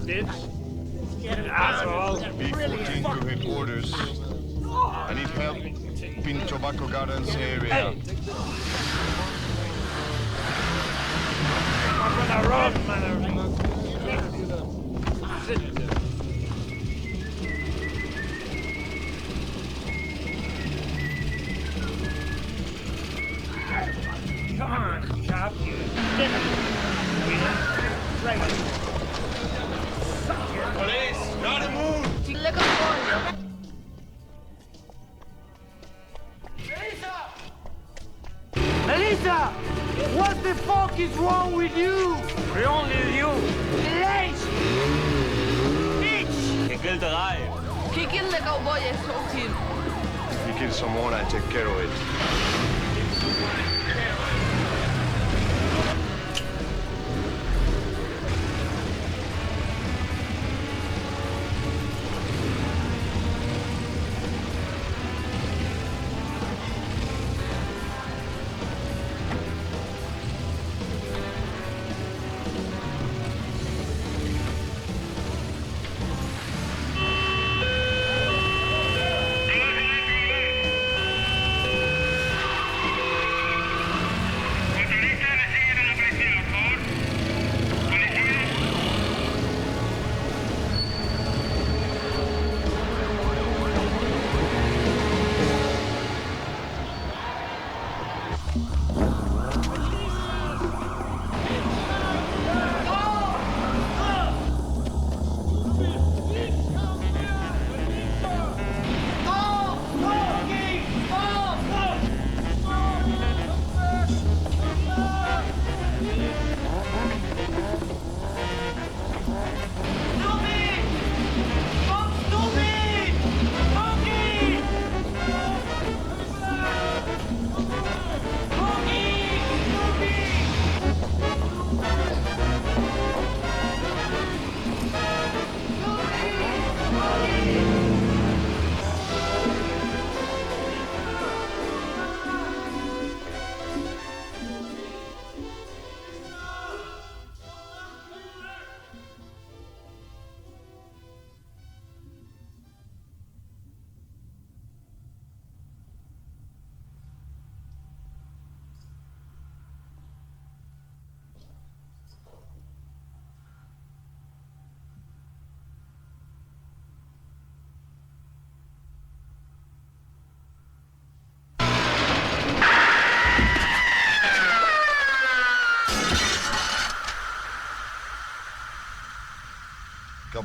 S3: Bitch! Get him, asshole!
S13: B14 to headquarters. I need help in Tobacco Gardens area.
S3: I'm gonna run, mother! Come on, cop. Get him! Right.
S13: Police, gotta move!
S12: Elisa! What the fuck is wrong with you?
S3: Wrong with you?
S12: Late! Bitch!
S3: Que kill the guy.
S15: Kill the cowboy and shoot him.
S13: If you kill someone, I take care of it.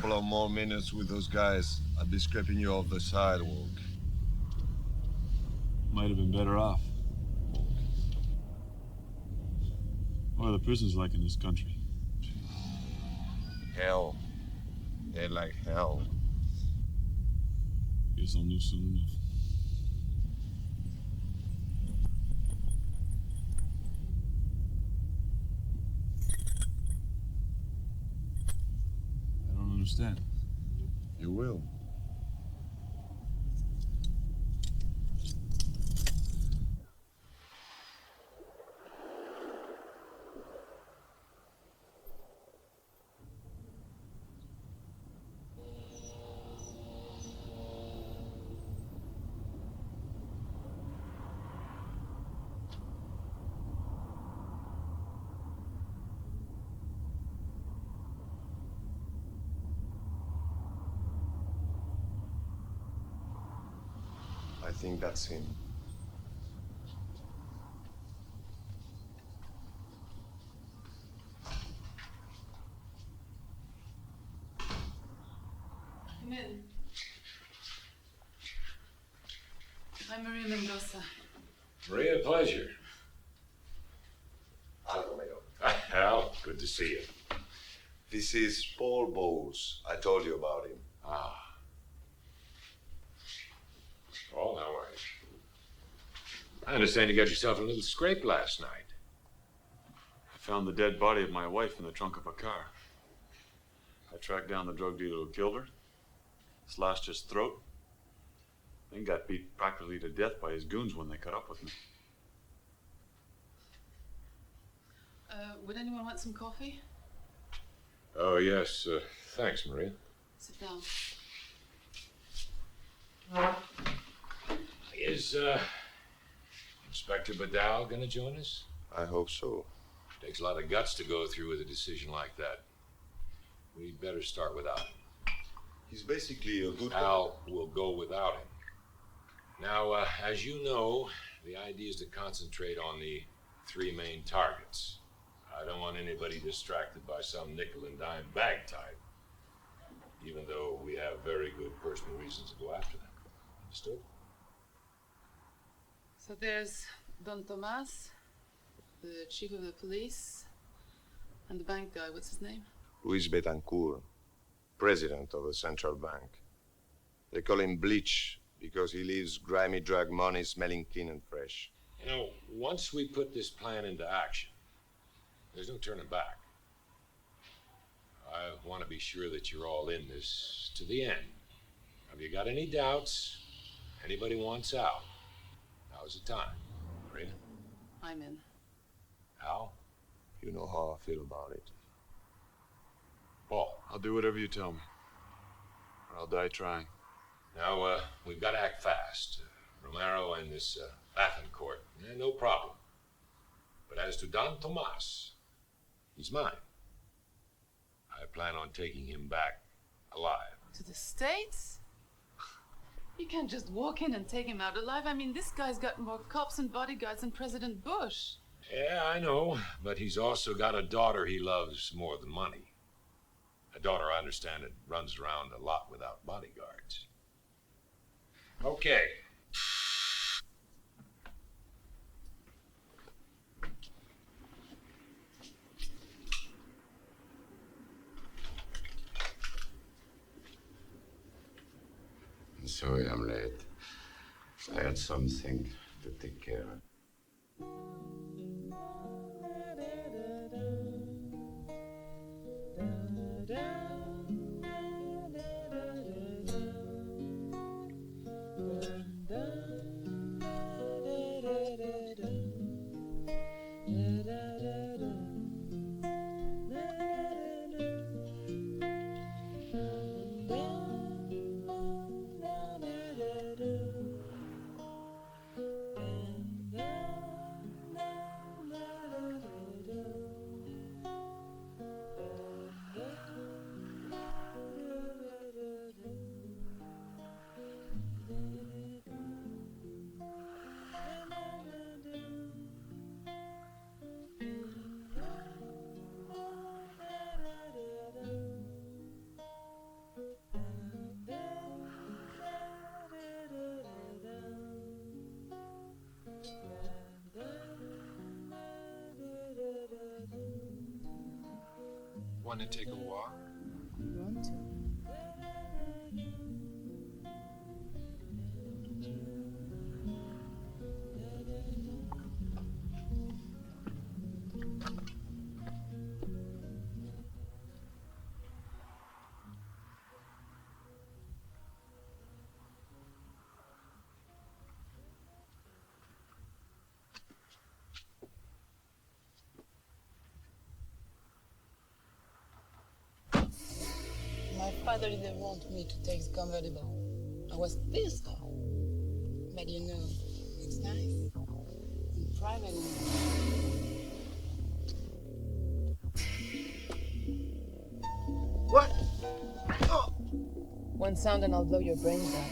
S13: couple of more minutes with those guys, I'd be scraping you off the sidewalk.
S8: Might have been better off. What are the prisons like in this country?
S13: Hell. They're like hell.
S8: Guess I'll know soon enough. I don't understand.
S13: You will. I think that's him.
S11: Come in. I'm Maria Mendoza.
S7: Maria, pleasure.
S13: Hi, Romeo.
S7: Al, good to see you.
S13: This is Paul Bowles. I told you about him.
S7: Ah. Paul, how are you? I understand you got yourself in a little scrape last night.
S8: I found the dead body of my wife in the trunk of a car. I tracked down the drug dealer who killed her, slashed his throat, then got beat practically to death by his goons when they caught up with me.
S11: Would anyone want some coffee?
S7: Oh, yes. Thanks, Maria.
S11: Sit down.
S7: Is, Inspector Badal gonna join us?
S13: I hope so.
S7: Takes a lot of guts to go through with a decision like that. We'd better start without him.
S13: He's basically a good
S7: Al will go without him. Now, as you know, the idea is to concentrate on the three main targets. I don't want anybody distracted by some nickel and dime bag type, even though we have very good personal reasons to go after them. Understood?
S11: So there's Don Tomas, the chief of the police, and the bank guy. What's his name?
S13: Luis Betancourt, president of the central bank. They call him Bleach because he leaves grimy drug money smelling clean and fresh.
S7: You know, once we put this plan into action, there's no turning back. I want to be sure that you're all in this to the end. Have you got any doubts? Anybody wants out? Now's the time. Marina?
S11: I'm in.
S7: Al?
S13: You know how I feel about it.
S7: Paul?
S8: I'll do whatever you tell me, or I'll die trying.
S7: Now, we've got to act fast. Romero and this Bathencourt, no problem. But as to Don Tomas, he's mine. I plan on taking him back alive.
S11: To the States? You can't just walk in and take him out alive. I mean, this guy's got more cops and bodyguards than President Bush.
S7: Yeah, I know, but he's also got a daughter he loves more than money. A daughter, I understand, that runs around a lot without bodyguards. Okay.
S9: I'm sorry I'm late. I had something to take care of.
S1: Want to take a walk?
S11: Want to? My father didn't want me to take the convertible. I was pissed off. But you know, it's nice. And private.
S2: What?
S11: One sound and I'll blow your brains out.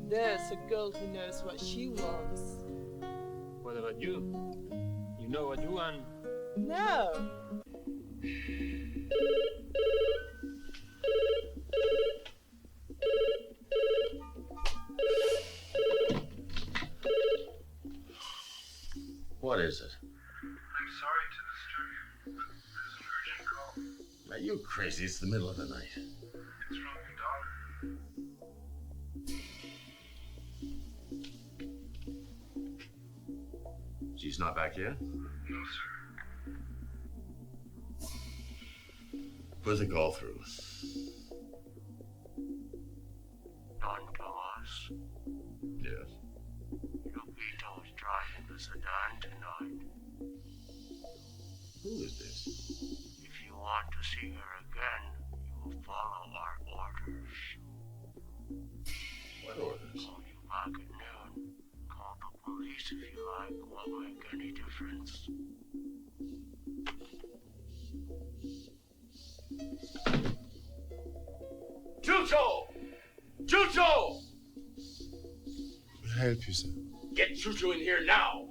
S15: There's a girl who knows what she wants.
S4: What about you? You know what you want?
S15: No.
S9: What is it?
S5: I'm sorry to disturb you, but there's an urgent call.
S9: Are you crazy? It's the middle of the night.
S5: It's from your daughter.
S9: She's not back yet?
S5: No, sir.
S9: Put the call through.
S5: Don Tomas,
S9: Yes.
S5: Lupita was driving the sedan tonight.
S9: Who is this?
S5: If you want to see her again, you will follow our orders.
S9: What orders?
S5: Call you back at noon. Call the police if you like. Won't make any difference.
S3: Chucho! Chucho!
S17: Will help you, sir.
S3: Get Chucho in here now!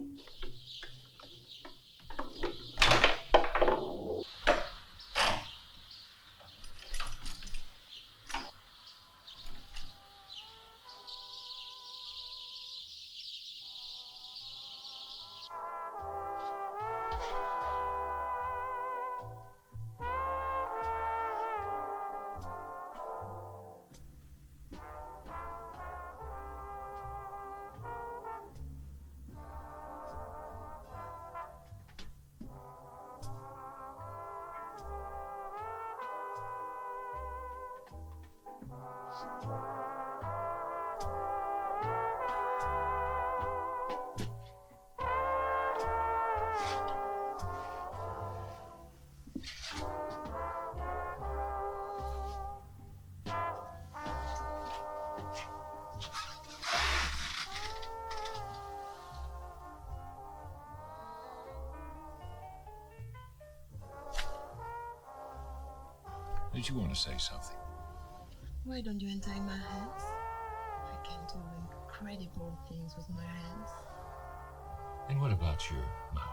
S7: Did you want to say something?
S11: Why don't you untie my hands? I can do incredible things with my hands.
S7: And what about your mouth?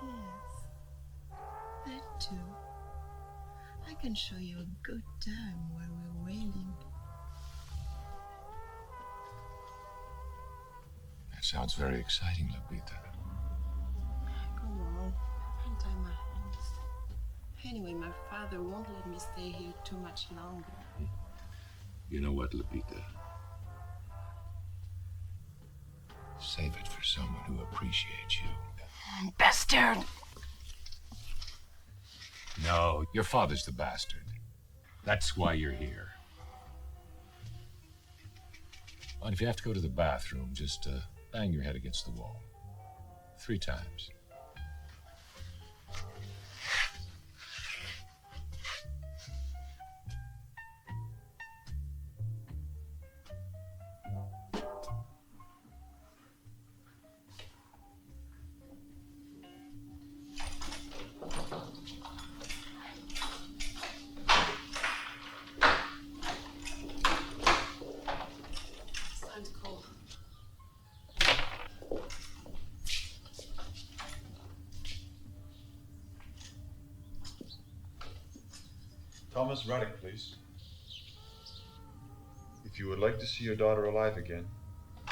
S11: Yes, that too. I can show you a good time while we're waiting.
S7: That sounds very exciting, Lupita.
S11: Come on, untie my hands. Anyway, my father won't let me stay here too much longer.
S7: You know what, Lupita? Save it for someone who appreciates you.
S11: Bastard!
S7: No, your father's the bastard. That's why you're here. And if you have to go to the bathroom, just bang your head against the wall. 3 times.
S8: Thomas Raddick, please. If you would like to see your daughter alive again,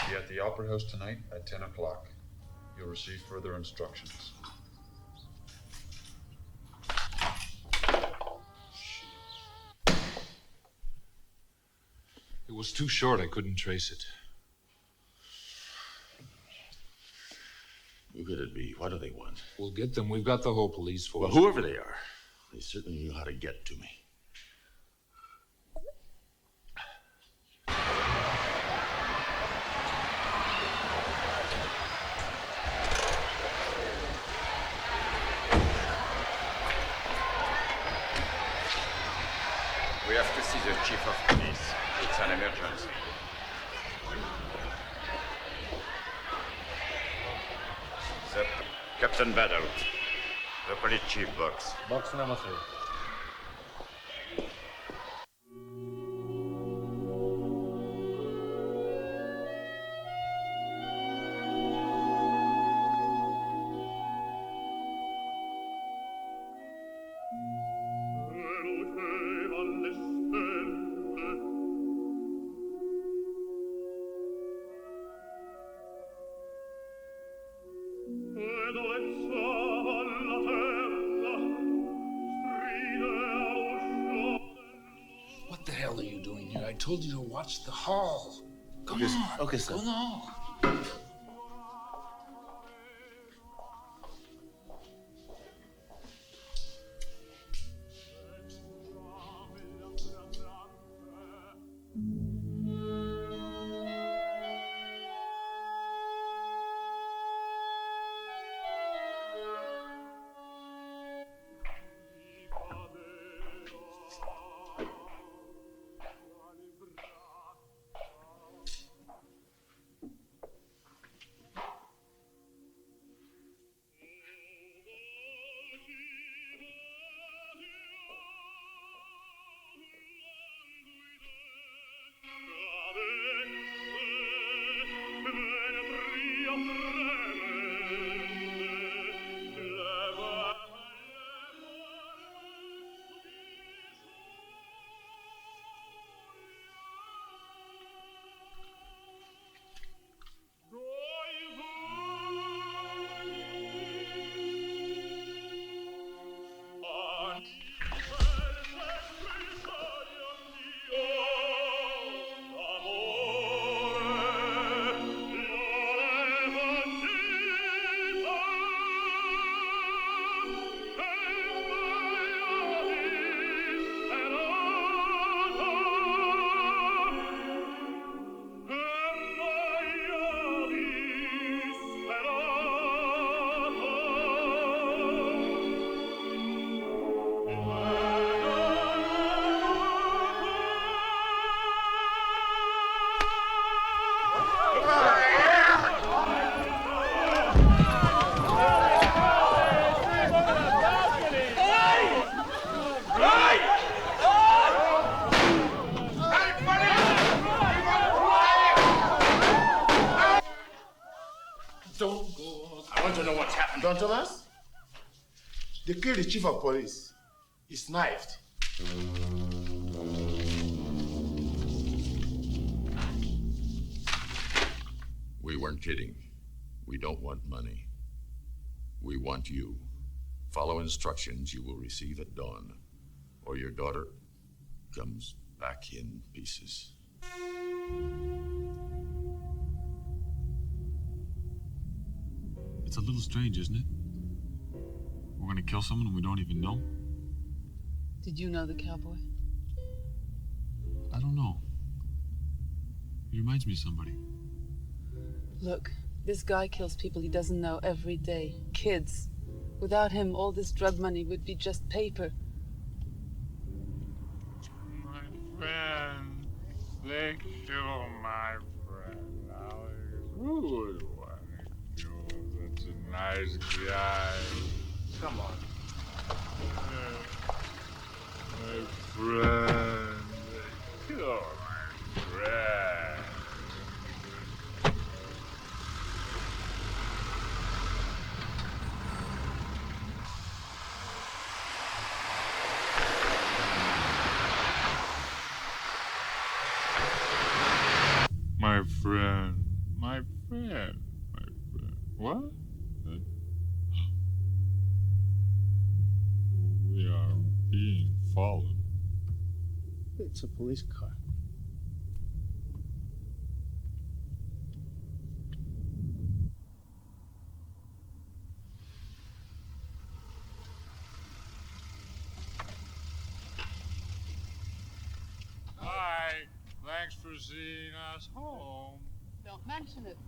S8: be at the Opera House tonight at 10 o'clock. You'll receive further instructions.
S1: It was too short, I couldn't trace it.
S18: Who could it be? What do they want?
S1: We'll get them. We've got the whole police force.
S18: Well, whoever they are, they certainly knew how to get to me.
S9: We have to see the chief of police. It's an emergency. Captain Battle. The police chief box.
S12: Box number 3.
S10: What the hell are you doing here? I told you to watch the hall. Come on.
S18: Okay, sir.
S10: Go now.
S12: I want to know what's happened. Don Thomas? They killed the chief of police. He's knifed.
S18: We weren't kidding. We don't want money. We want you. Follow instructions you will receive at dawn, or your daughter comes back in pieces.
S8: It's a little strange, isn't it? We're gonna kill someone we don't even know?
S11: Did you know the cowboy?
S8: I don't know. He reminds me of somebody.
S11: Look, this guy kills people he doesn't know every day. Kids. Without him, all this drug money would be just paper.
S19: My friend. Thank you, my friend. Who would want to kill such a nice guy?
S12: Come on.
S19: My friend. Thank you, my friend. my friend. My friend. My friend. What? We are being followed.
S2: It's a police car.
S19: Hi. Thanks for seeing us home.
S11: Don't mention it.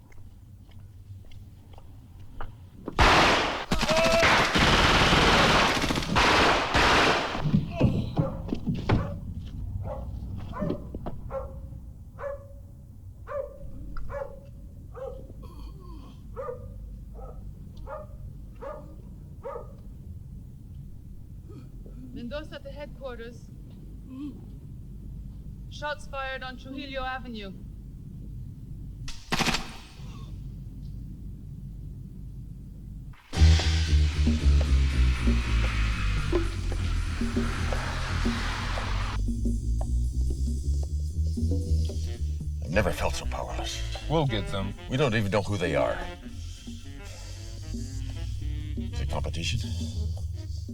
S11: Mendoza to headquarters. Shots fired on Trujillo Avenue.
S18: I've never felt so powerless.
S1: We'll get them.
S18: We don't even know who they are. Is it competition?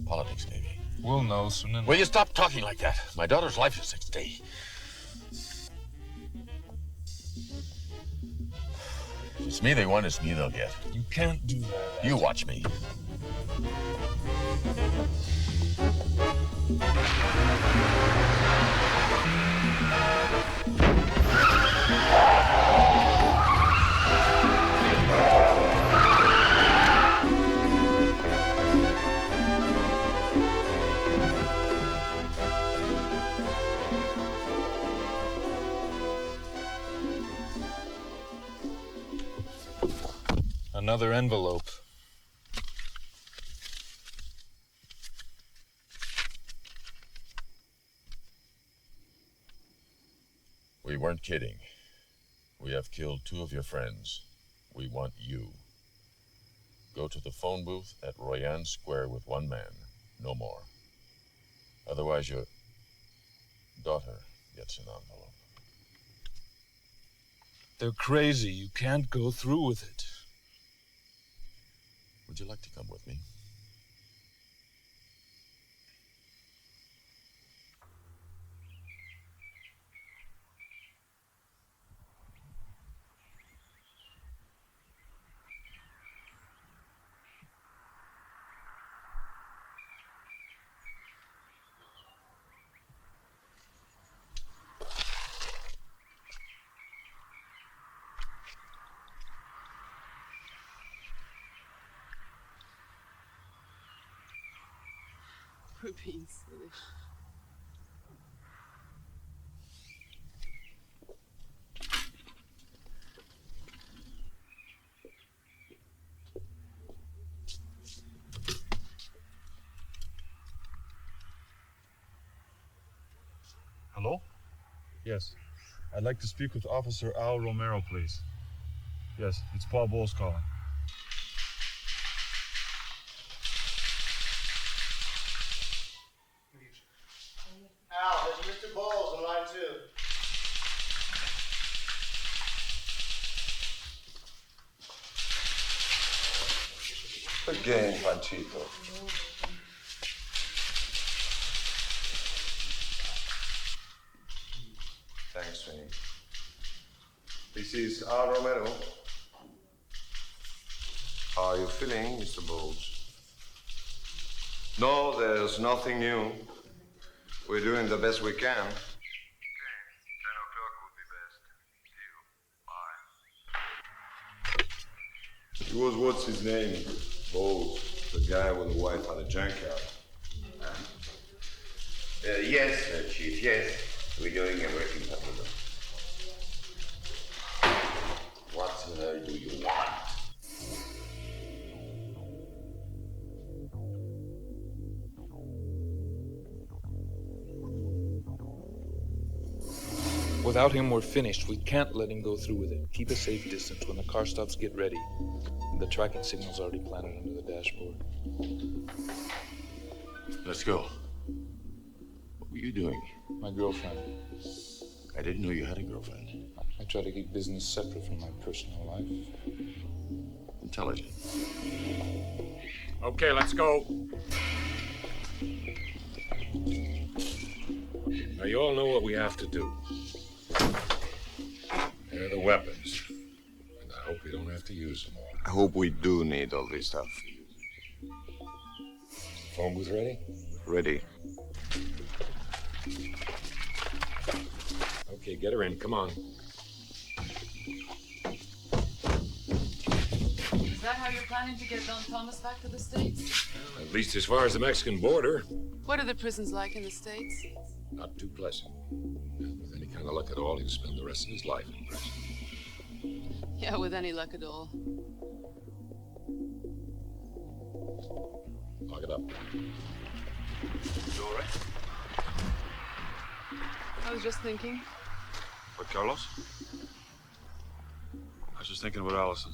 S18: Politics, maybe.
S1: We'll know soon enough.
S18: Will you stop talking like that? My daughter's life is at stake. If it's me they want, it's me they'll get.
S1: You can't do that.
S18: You watch me.
S1: Another envelope.
S18: We weren't kidding. We have killed 2 of your friends. We want you. Go to the phone booth at Royan Square with 1 man. No more. Otherwise, your daughter gets an envelope.
S1: They're crazy. You can't go through with it.
S18: Would you like to come with me?
S11: We're being silly.
S8: Hello? Yes. I'd like to speak with Officer Al Romero, please. Yes, it's Paul Bowles calling.
S2: Al, there's Mr. Bowles on line 2.
S13: Again, Panchito. Thanks, Vinny. This is Al Romero. How are you feeling, Mr. Bowles? No, there's nothing new. We're doing the best we can. Okay, 10 o'clock would be best. Deal. Bye. It was, what's his name? Bowles, the guy with the wife at the junkyard.
S9: Yes, Chief, yes. We're doing everything possible. What do you want?
S1: Without him, we're finished. We can't let him go through with it. Keep a safe distance. When the car stops, get ready. The tracking signal's already planted under the dashboard.
S18: Let's go. What were you doing?
S1: My girlfriend.
S9: I didn't know you had a girlfriend.
S1: I try to keep business separate from my personal life.
S9: Intelligent.
S7: Okay, let's go. Now, you all know what we have to do. There are the weapons. And I hope we don't have to use them all.
S9: I hope we do need all this stuff.
S7: Phone booth ready?
S9: Ready.
S7: Okay, get her in. Come on.
S11: Is that how you're planning to get Don Thomas back to the States?
S7: At least as far as the Mexican border.
S11: What are the prisons like in the States?
S7: Not too pleasant. With any kind of luck at all, he'll spend the rest of his life in prison.
S11: Yeah, with any luck at all.
S7: Lock it up.
S8: You all right?
S11: I was just thinking.
S8: What, Carlos? I was just thinking about Allison.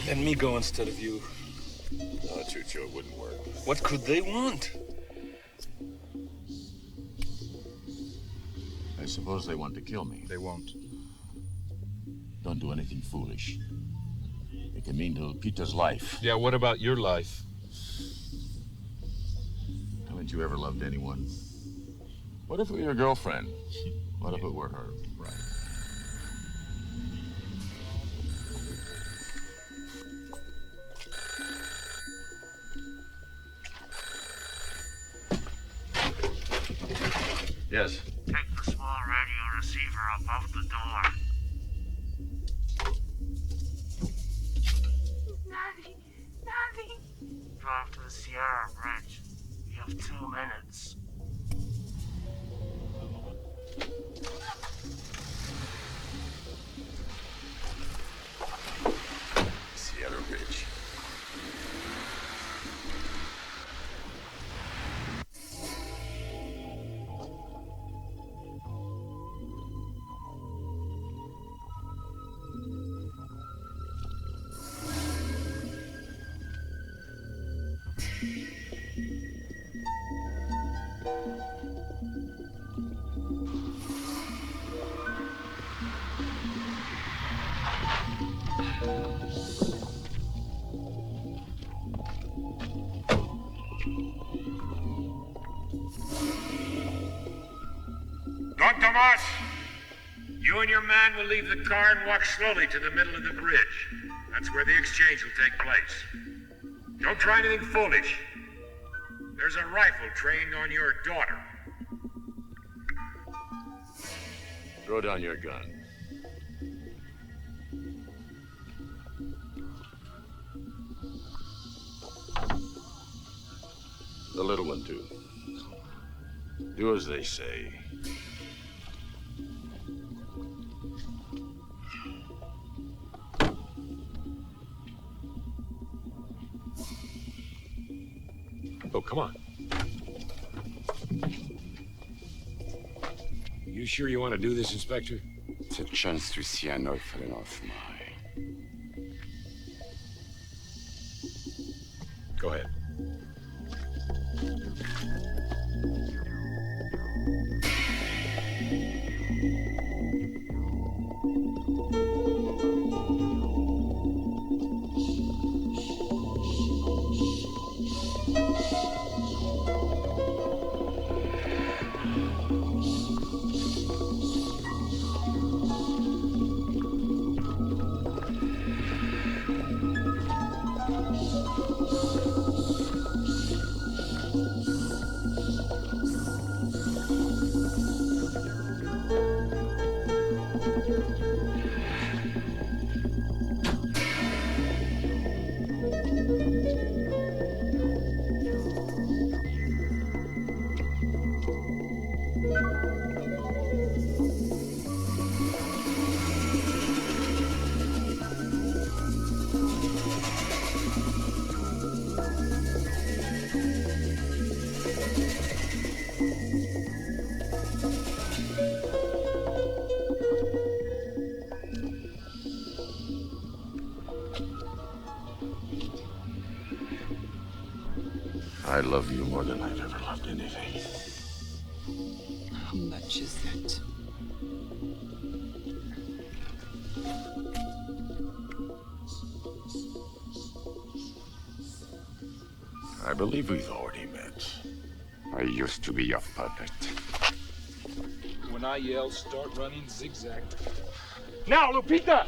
S3: Let me go instead of you.
S7: No, Chucho, it wouldn't work.
S3: What could they want?
S18: I suppose they want to kill me.
S1: They won't.
S18: Don't do anything foolish. It can mean to Peter's life.
S1: Yeah, what about your life?
S18: Haven't you ever loved anyone? What if it were your girlfriend? What if it were her? Right. Yes.
S5: Take the small radio receiver above the door.
S6: Daddy, Daddy.
S5: Drive to the Sierra Bridge. You have 2 minutes.
S18: Sierra Bridge.
S7: Don Tomas! You and your man will leave the car and walk slowly to the middle of the bridge. That's where the exchange will take place. Don't try anything foolish. There's a rifle trained on your daughter.
S18: Throw down your gun. The little one, too. Do as they say.
S7: Oh, come on. You sure you want to do this, Inspector?
S9: It's a chance to see an orphan of mine.
S7: Go ahead.
S18: I love you more than I've ever loved anything.
S11: How much is it?
S18: I believe we've already met. I used to be your puppet.
S20: When I yell, start running zigzag.
S12: Now, Lupita!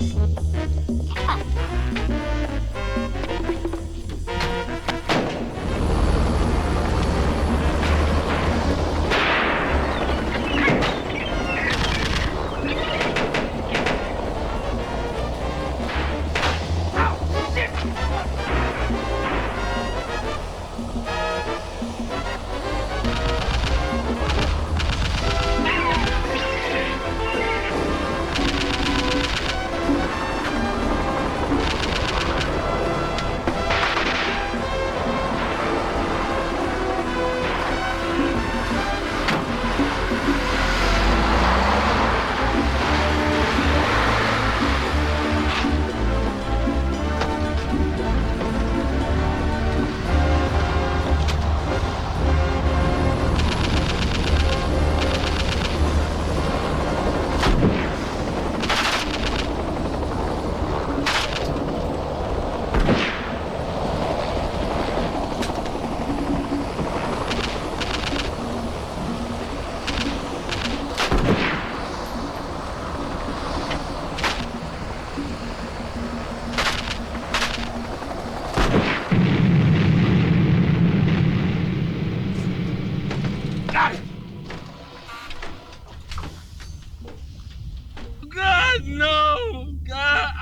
S19: God, no! God!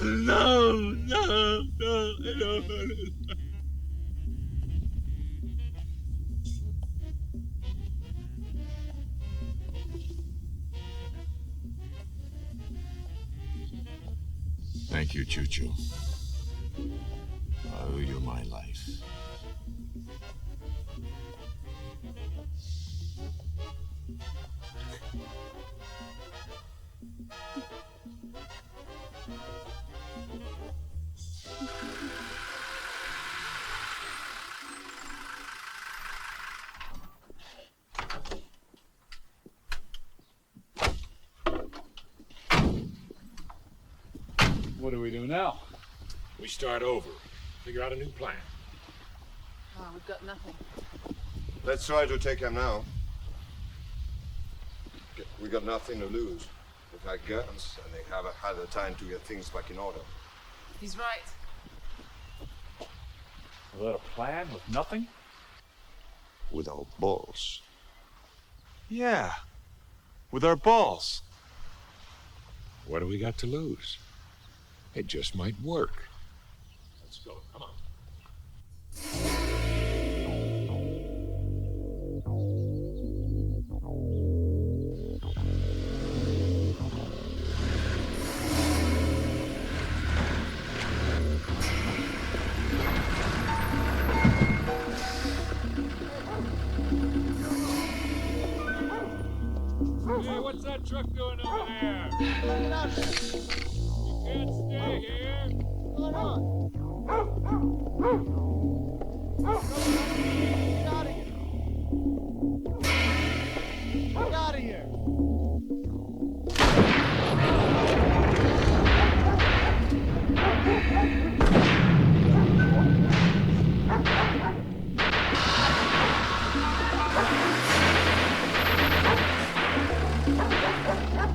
S19: No, no, no, no.
S18: Thank you, Choo-Choo. I owe you my life.
S20: What do we do now?
S7: We start over. Figure out a new plan.
S11: Oh, we've got nothing.
S13: Let's try to take him now. We got nothing to lose. They've had guns, and they haven't had the time to get things back in order.
S11: He's right.
S20: Without a plan, with nothing?
S13: Without balls.
S8: Yeah. With our balls.
S7: What do we got to lose? It just might work. Let's go. Come on.
S19: Hey, what's that truck doing over there? You can't stay here.
S2: What's going on? Get out of here. Get out of here.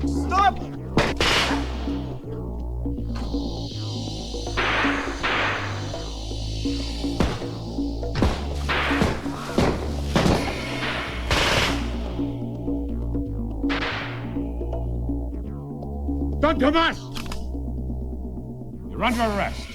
S12: Stop!
S19: Don Tomas! You're under arrest.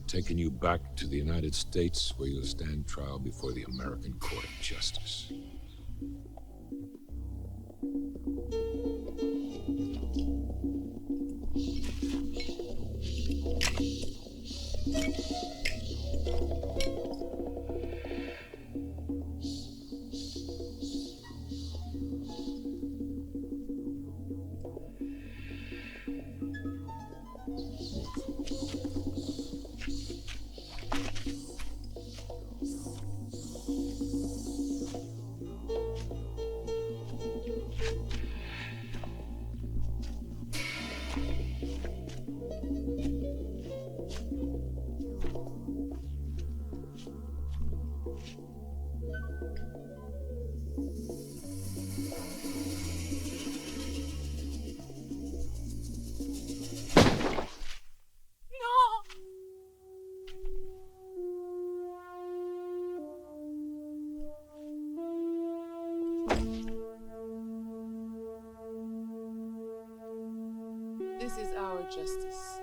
S7: Taking you back to the United States, where you'll stand trial before the American Court of Justice.
S11: This is our justice.